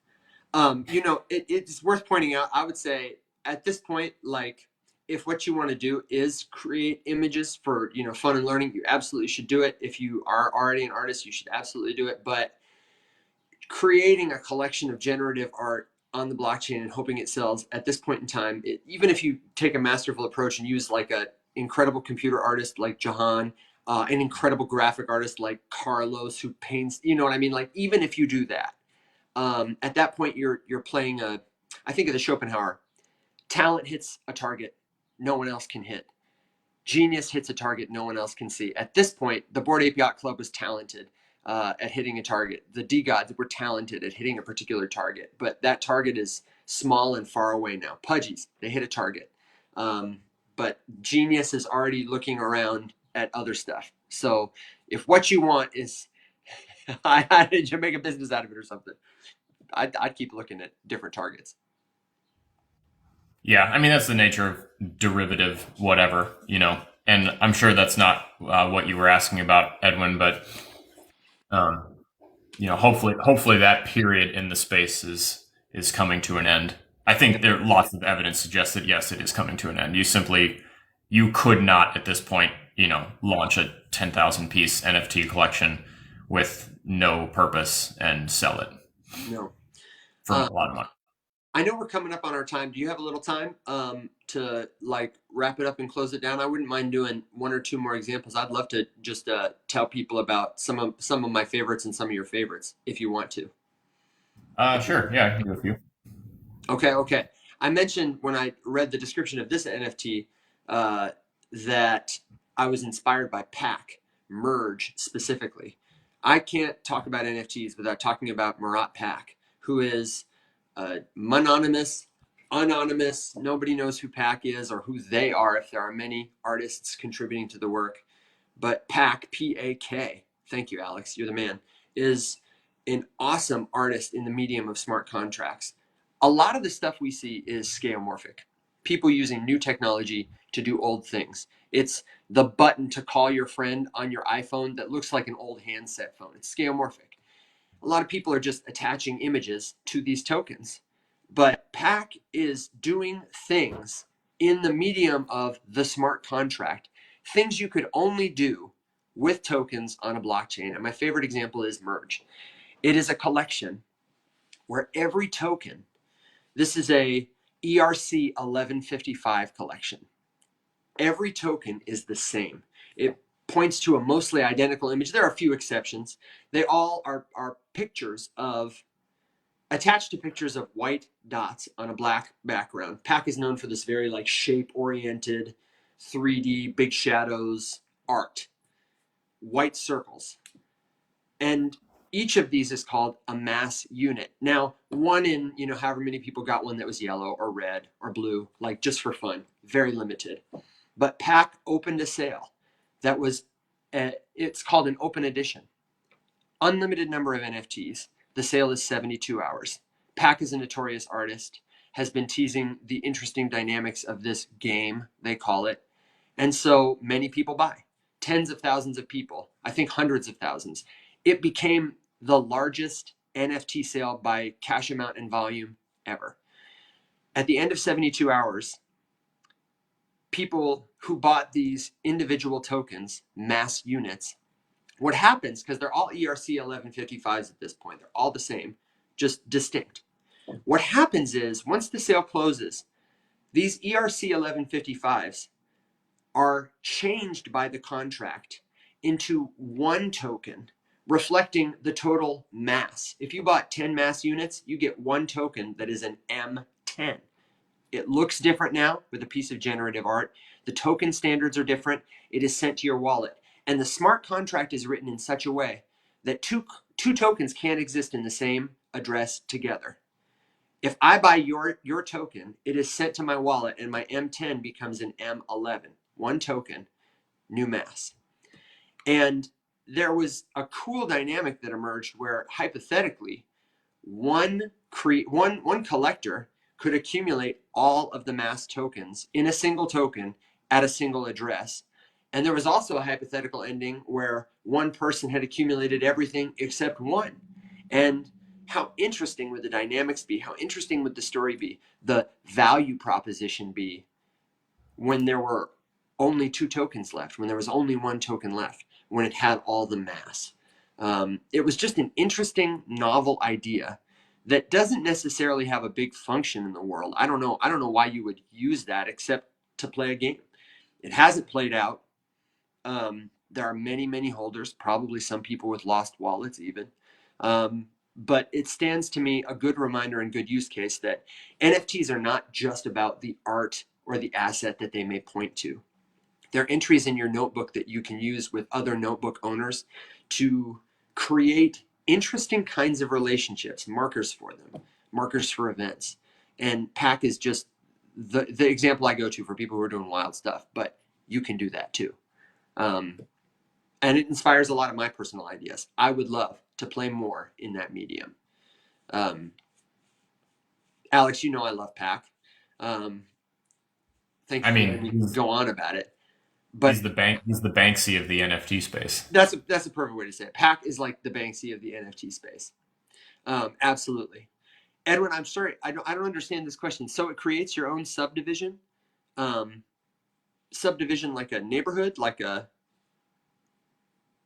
It's worth pointing out, I would say, at this point, like, if what you want to do is create images for, fun and learning, you absolutely should do it. If you are already an artist, you should absolutely do it. But creating a collection of generative art on the blockchain and hoping it sells at this point in time, even if you take a masterful approach and use like an incredible computer artist like Jahan, an incredible graphic artist like Carlos who paints, you know what I mean? Like, even if you do that, at that point you're playing I think of the Schopenhauer. Talent hits a target no one else can hit. Genius hits a target no one else can see. At this point, the Bored Ape Yacht Club was talented at hitting a target. The D-Gods were talented at hitting a particular target, but that target is small and far away now. Pudgies, they hit a target. But Genius is already looking around at other stuff. So if what you want is to make a business out of it or something, I'd keep looking at different targets. Yeah, I mean, that's the nature of derivative whatever, and I'm sure that's not what you were asking about, Edwin, but hopefully that period in the space is coming to an end. I think there lots of evidence suggests that yes, it is coming to an end. You could not at this point, launch a 10,000 piece NFT collection with no purpose and sell it. No. For a lot of money. I know we're coming up on our time. Do you have a little time to like wrap it up and close it down? I wouldn't mind doing one or two more examples. I'd love to just tell people about some of my favorites and some of your favorites if you want to. Sure. Yeah, I can do a few. Okay. I mentioned when I read the description of this NFT uh, that I was inspired by PAC, Merge specifically. I can't talk about NFTs without talking about MuratPak, who is mononymous, anonymous. Nobody knows who PAC is or who they are if there are many artists contributing to the work. But PAK, P-A-K, thank you, Alex, you're the man, is an awesome artist in the medium of smart contracts. A lot of the stuff we see is scamorphic. People using new technology to do old things. It's the button to call your friend on your iPhone that looks like an old handset phone. It's scamorphic. A lot of people are just attaching images to these tokens. But PAC is doing things in the medium of the smart contract, things you could only do with tokens on a blockchain. And my favorite example is Merge. It is a collection where every token, this is a ERC 1155 collection. Every token is the same. It points to a mostly identical image. There are a few exceptions. They all are pictures of attached to pictures of white dots on a black background. PAC is known for this very like shape-oriented 3D big shadows art, white circles. And each of these is called a mass unit. Now, one in, however many people got one that was yellow or red or blue, like just for fun, very limited. But PAC opened a sale that was, it's called an open edition. Unlimited number of NFTs. The sale is 72 hours. PAC is a notorious artist, has been teasing the interesting dynamics of this game, they call it. And so many people buy. Tens of thousands of people, I think hundreds of thousands. It became the largest NFT sale by cash amount and volume ever. At the end of 72 hours, people who bought these individual tokens, mass units, what happens, because they're all ERC 1155s at this point, they're all the same, just distinct. What happens is once the sale closes, these ERC 1155s are changed by the contract into one token reflecting the total mass. If you bought 10 mass units, you get one token that is an M10. It looks different now with a piece of generative art. The token standards are different. It is sent to your wallet. And the smart contract is written in such a way that two tokens can't exist in the same address together. If I buy your token, it is sent to my wallet and my M10 becomes an M11. One token, new mass. And there was a cool dynamic that emerged where hypothetically one collector could accumulate all of the mass tokens in a single token at a single address. And there was also a hypothetical ending where one person had accumulated everything except one. And how interesting would the dynamics be? How interesting would the story be? The value proposition be when there were only two tokens left, when there was only one token left, when it had all the mass. It was just an interesting, novel idea that doesn't necessarily have a big function in the world. I don't know why you would use that except to play a game. It hasn't played out. There are many, many holders, probably some people with lost wallets even. But it stands to me a good reminder and good use case that NFTs are not just about the art or the asset that they may point to. They're entries in your notebook that you can use with other notebook owners to create interesting kinds of relationships, markers for them, markers for events. And PAC is just the example I go to for people who are doing wild stuff, but you can do that too. And it inspires a lot of my personal ideas. I would love to play more in that medium. Alex, I love PAC. Thank you for letting me go on about it. But he's the Banksy of the NFT space. That's a perfect way to say it. PAC is like the Banksy of the NFT space. Absolutely. Edwin, I'm sorry, I don't understand this question. So it creates your own subdivision? Subdivision like a neighborhood,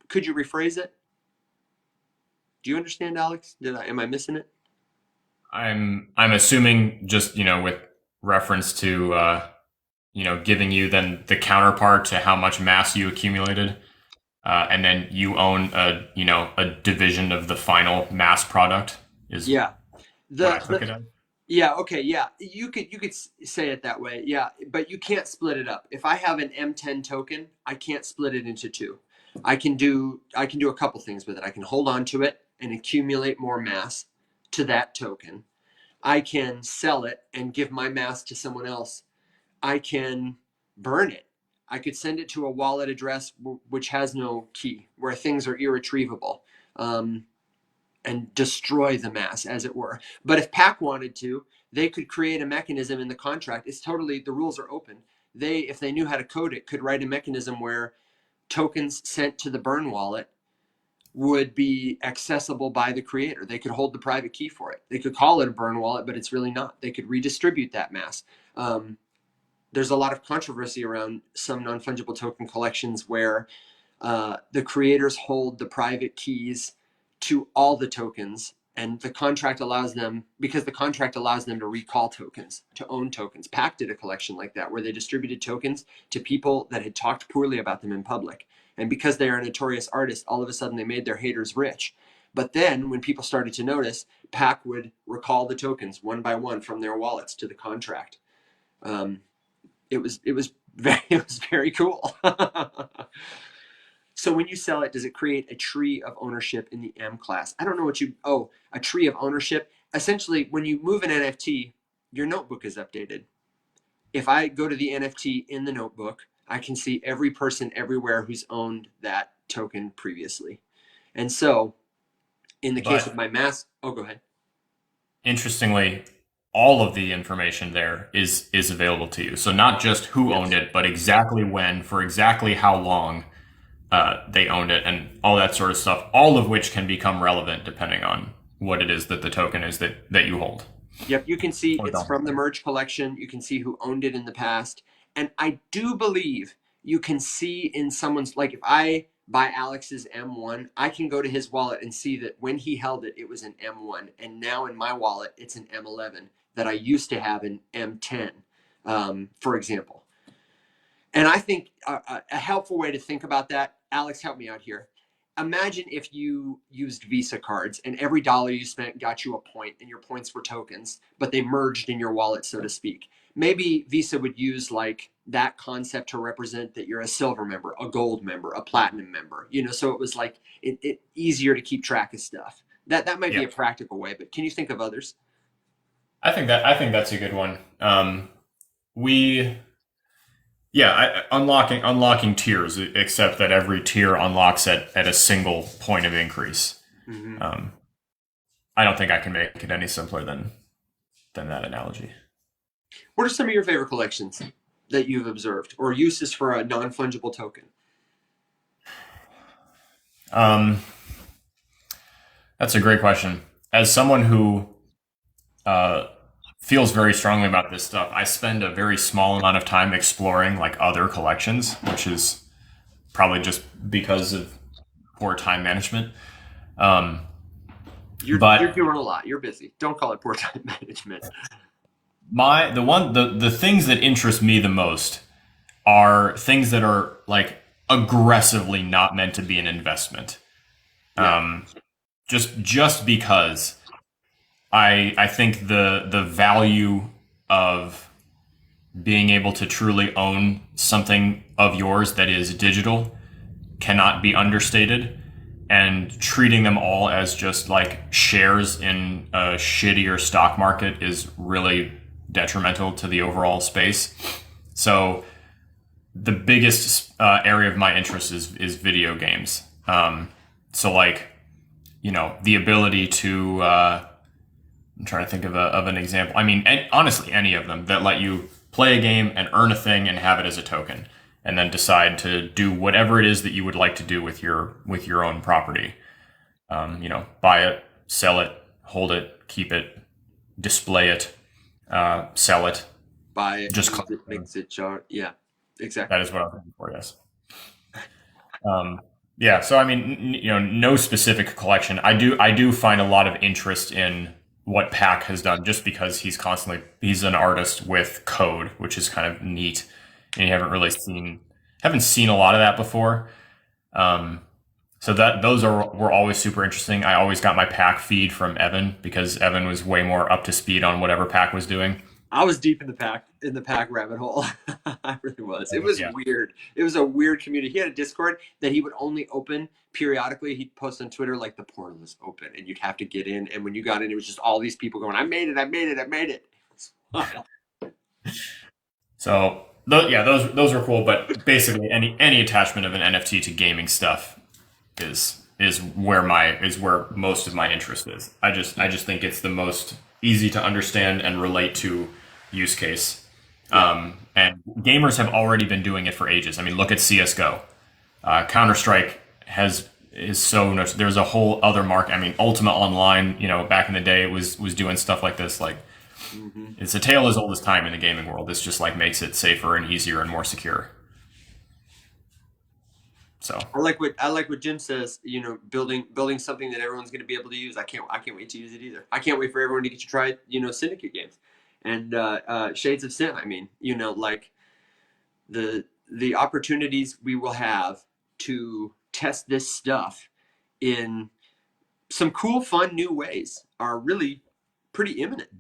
could you rephrase it? Do you understand, Alex? Am I missing it? I'm assuming just, with reference to, giving you then the counterpart to how much mass you accumulated. And then you own a division of the final mass product is yeah. what I took it as. Yeah, okay, yeah. You could say it that way. Yeah, but you can't split it up. If I have an M10 token, I can't split it into two. I can do a couple things with it. I can hold on to it and accumulate more mass to that token. I can sell it and give my mass to someone else. I can burn it. I could send it to a wallet address which has no key, where things are irretrievable. And destroy the mass, as it were. But if PAC wanted to, they could create a mechanism in the contract. It's totally, the rules are open. They, if they knew how to code it, could write a mechanism where tokens sent to the burn wallet would be accessible by the creator. They could hold the private key for it. They could call it a burn wallet, but it's really not. They could redistribute that mass. There's a lot of controversy around some non-fungible token collections where the creators hold the private keys to all the tokens, and the contract allows them, because the contract allows them to recall tokens, to own tokens. PAC did a collection like that where they distributed tokens to people that had talked poorly about them in public. And because they are a notorious artist, all of a sudden they made their haters rich. But then when people started to notice, PAC would recall the tokens one by one from their wallets to the contract. It was very cool. So when you sell it, does it create a tree of ownership in the M class? I don't know what a tree of ownership. Essentially, when you move an NFT, your notebook is updated. If I go to the NFT in the notebook, I can see every person everywhere who's owned that token previously. And so in the case of But my mass, oh, go ahead. interestingly, all of the information there is available to you. So not just who owned Yes. it, but exactly when, for exactly how long they owned it, and all that sort of stuff. All of which can become relevant depending on what it is that the token is that you hold. Yep, you can see Or it's don't. from the merge collection. You can see who owned it in the past. And I do believe you can see in someone's, like if I buy Alex's M1, I can go to his wallet and see that when he held it, it was an M1. And now in my wallet, it's an M11 that I used to have an M10, for example. And I think a helpful way to think about that, Alex, help me out here. Imagine if you used Visa cards and every dollar you spent got you a point and your points were tokens, but they merged in your wallet, so to speak. Maybe Visa would use like that concept to represent that you're a silver member, a gold member, a platinum member, so it was like it easier to keep track of stuff. That might be Yeah, a practical way, but can you think of others? I think that's a good one. We unlocking tiers, except that every tier unlocks at a single point of increase. Mm-hmm. Um, I don't think I can make it any simpler than that analogy. What are some of your favorite collections that you've observed or uses for a non-fungible token? Um, that's a great question. As someone who uh, feels very strongly about this stuff, I spend a very small amount of time exploring like other collections, which is probably just because of poor time management. Um, You're but doing a lot. You're busy. Don't call it poor time management. the things that interest me the most are things that are like aggressively not meant to be an investment. Yeah. Um, just because I think the value of being able to truly own something of yours that is digital cannot be understated, and treating them all as just like shares in a shittier stock market is really detrimental to the overall space. So the biggest area of my interest is video games. So like, the ability to I'm trying to think of an example. I mean, honestly, any of them that let you play a game and earn a thing and have it as a token, and then decide to do whatever it is that you would like to do with your own property. Buy it, sell it, hold it, keep it, display it, sell it. Buy it, Just use it, mix it, jar. Yeah, exactly. that is what I'm looking for. Yes. Yeah. So I mean, no specific collection. I do find a lot of interest in what Pack has done, just because he's an artist with code, which is kind of neat, and you haven't seen a lot of that before. So that those were always super interesting. I always got my pack feed from Evan because Evan was way more up to speed on whatever pack was doing. I was deep in the pack rabbit hole. I really was. It was Yeah. weird. It was a weird community. He had a Discord that he would only open periodically. He'd post on Twitter like the portal is open, and you'd have to get in. And when you got in, it was just all these people going, "I made it! I made it! I made it!" It was wild. So yeah, those were cool. But basically, any attachment of an NFT to gaming stuff is where most of my interest is. I just think it's the most easy to understand and relate to use case. And gamers have already been doing it for ages. I mean, look at CS:GO. Counter Strike has is so much. There's a whole other market. I mean, Ultima Online. Back in the day, was doing stuff like this. Like Mm-hmm. it's a tale as old as time in the gaming world. This just like makes it safer and easier and more secure. So I like what Jim says. Building something that everyone's going to be able to use. I can't wait to use it either. I can't wait for everyone to get to try Syndicate games and Shades of Sin. I mean, like the opportunities we will have to test this stuff in some cool, fun, new ways are really pretty imminent.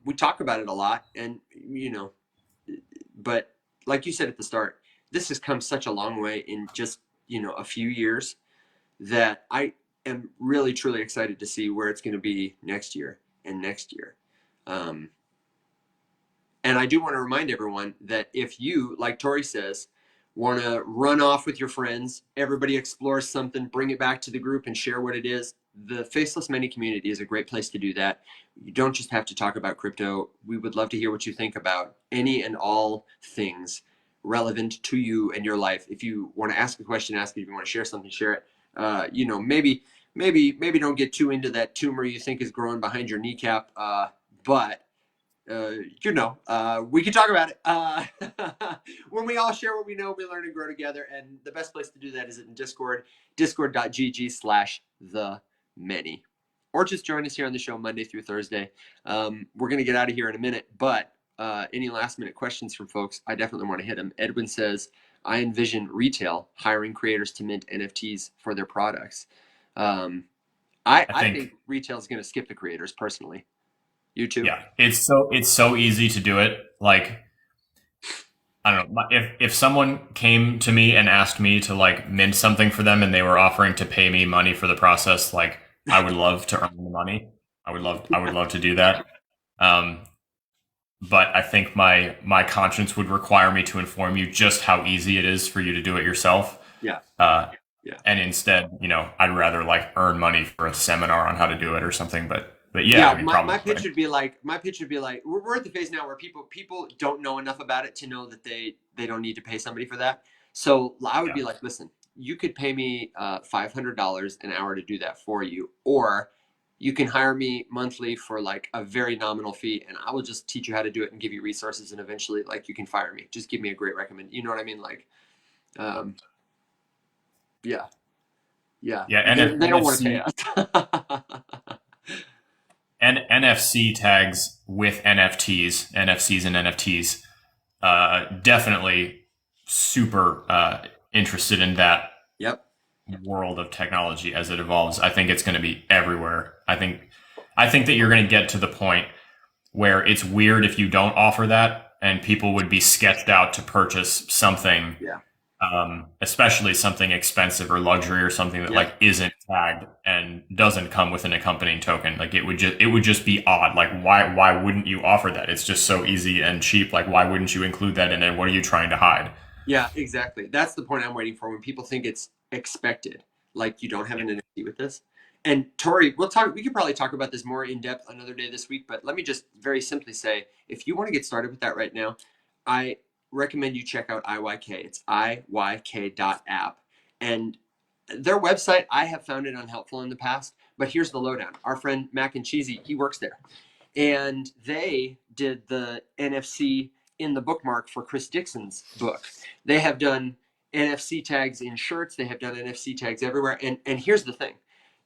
We talk about it a lot, and but like you said at the start, this has come such a long way in just a few years that I am really truly excited to see where it's going to be next year and next year. Um, and I do want to remind everyone that if you, like Tori says, want to run off with your friends, everybody explores something, bring it back to the group and share what it is, the Faceless Many community is a great place to do that. You don't just have to talk about crypto. We would love to hear what you think about any and all things relevant to you and your life. If you want to ask a question, ask it. If you want to share something, share it. Maybe don't get too into that tumor you think is growing behind your kneecap. But we can talk about it. When we all share what we know, we learn and grow together. And the best place to do that is in Discord, discord.gg/the many. Or just join us here on the show Monday through Thursday. We're going to get out of here in a minute, but any last minute questions from folks, I definitely want to hit them. Edwin says, I envision retail hiring creators to mint NFTs for their products. I I think think retail is going to skip the creators personally. You too? yeah, it's so easy to do it. Like I don't know if someone came to me and asked me to like mint something for them and they were offering to pay me money for the process, like I would love to earn the money. I would love to do that. Um, but I think my conscience would require me to inform you just how easy it is for you to do it yourself. Yeah. Uh, Yeah. and instead, I'd rather like earn money for a seminar on how to do it or something. But yeah, I Yeah, mean, my probably. pitch would be like we're at the phase now where people don't know enough about it to know that they don't need to pay somebody for that. So I would Yeah. be like, listen, you could pay me $500 an hour to do that for you, or you can hire me monthly for like a very nominal fee, and I will just teach you how to do it and give you resources, and eventually like you can fire me. Just give me a great recommend. You know what I mean? Like, um, yeah, yeah. Yeah, They don't want to pay NFC us. and NFC tags with NFTs and NFTs. Definitely super interested in that Yep. world of technology as it evolves. I think it's going to be everywhere. I think that you're going to get to the point where it's weird if you don't offer that, and people would be sketched out to purchase something, Yeah. especially something expensive or luxury or something that Yeah. like isn't tagged and doesn't come with an accompanying token. Like it would just be odd. Like why wouldn't you offer that? It's just so easy and cheap. Like why wouldn't you include that? And then what are you trying to hide? Yeah, exactly. That's the point I'm waiting for when people think it's expected. Like you don't have an NFT with this. And Tori, we could probably talk about this more in depth another day this week, but let me just very simply say, if you want to get started with that right now, I recommend you check out IYK. It's IYK.app. And their website, I have found it unhelpful in the past, but here's the lowdown. Our friend Mac and Cheesy, he works there, and they did the NFC in the bookmark for Chris Dixon's book. They have done NFC tags in shirts. They have done NFC tags everywhere. And here's the thing: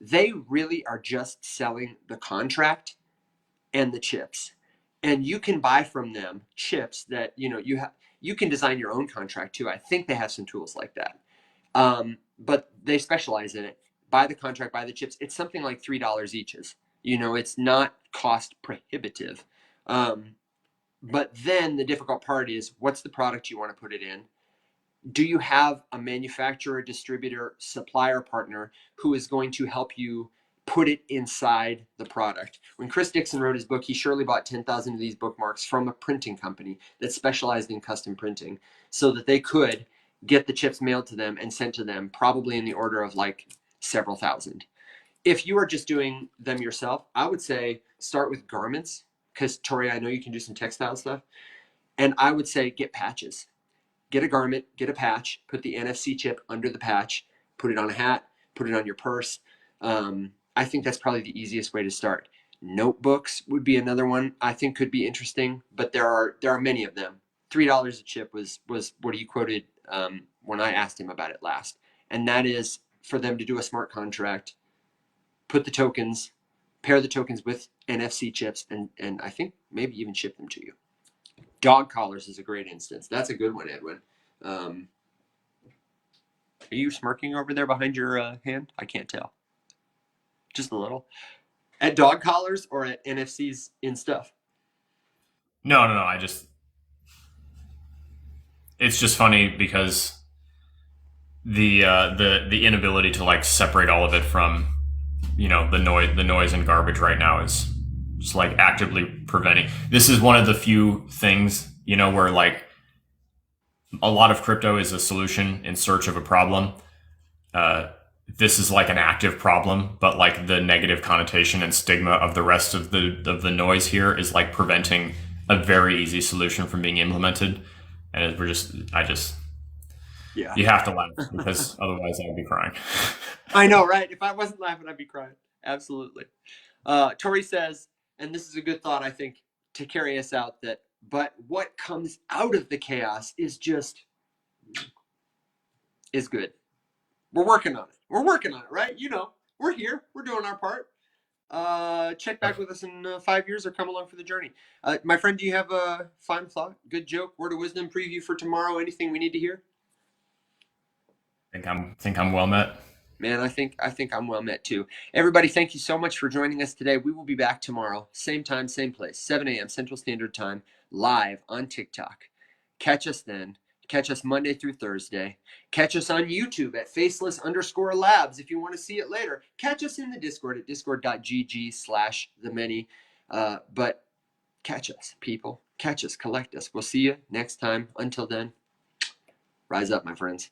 they really are just selling the contract and the chips. And you can buy from them chips that you can design your own contract too. I think they have some tools like that. but they specialize in it. Buy the contract, buy the chips. It's something like $3 each. It's not cost prohibitive. But then the difficult part is, what's the product you want to put it in? Do you have a manufacturer, distributor, supplier partner who is going to help you put it inside the product? When Chris Dixon wrote his book, he surely bought 10,000 of these bookmarks from a printing company that specialized in custom printing so that they could get the chips mailed to them and sent to them, probably in the order of like several thousand. If you are just doing them yourself, I would say start with garments, because Tori, I know you can do some textile stuff. And I would say get patches. Get a garment, get a patch, put the NFC chip under the patch, put it on a hat, put it on your purse. I think that's probably the easiest way to start. Notebooks would be another one I think could be interesting, but there are many of them. $3 a chip was what he quoted when I asked him about it last, and that is for them to do a smart contract, put the tokens, pair the tokens with NFC chips, and I think maybe even ship them to you. Dog collars is a great instance. That's a good one, Edwin. Are you smirking over there behind your hand? I can't tell. Just a little. At dog collars or at NFCs in stuff? No. It's just funny because the inability to like separate all of it from the noise and garbage right now is just like actively preventing. This is one of the few things where like a lot of crypto is a solution in search of a problem. This is like an active problem, but like the negative connotation and stigma of the rest of the noise here is like preventing a very easy solution from being implemented. And Yeah. you have to laugh because otherwise I would be crying. I know, right? If I wasn't laughing, I'd be crying. Absolutely. Tori says, and this is a good thought, I think, to carry us out, but what comes out of the chaos is good. We're working on it, right? We're here. We're doing our part. Check back with us in 5 years or come along for the journey. My friend, do you have a final thought? Good joke, word of wisdom, preview for tomorrow? Anything we need to hear? Think I'm well met. Man, I think I'm well met too. Everybody, thank you so much for joining us today. We will be back tomorrow, same time, same place, 7 a.m. Central Standard Time, live on TikTok. Catch us then. Catch us Monday through Thursday. Catch us on YouTube at Faceless_Labs if you want to see it later. Catch us in the Discord at discord.gg/themany. But catch us, people. Catch us, collect us. We'll see you next time. Until then, rise up, my friends.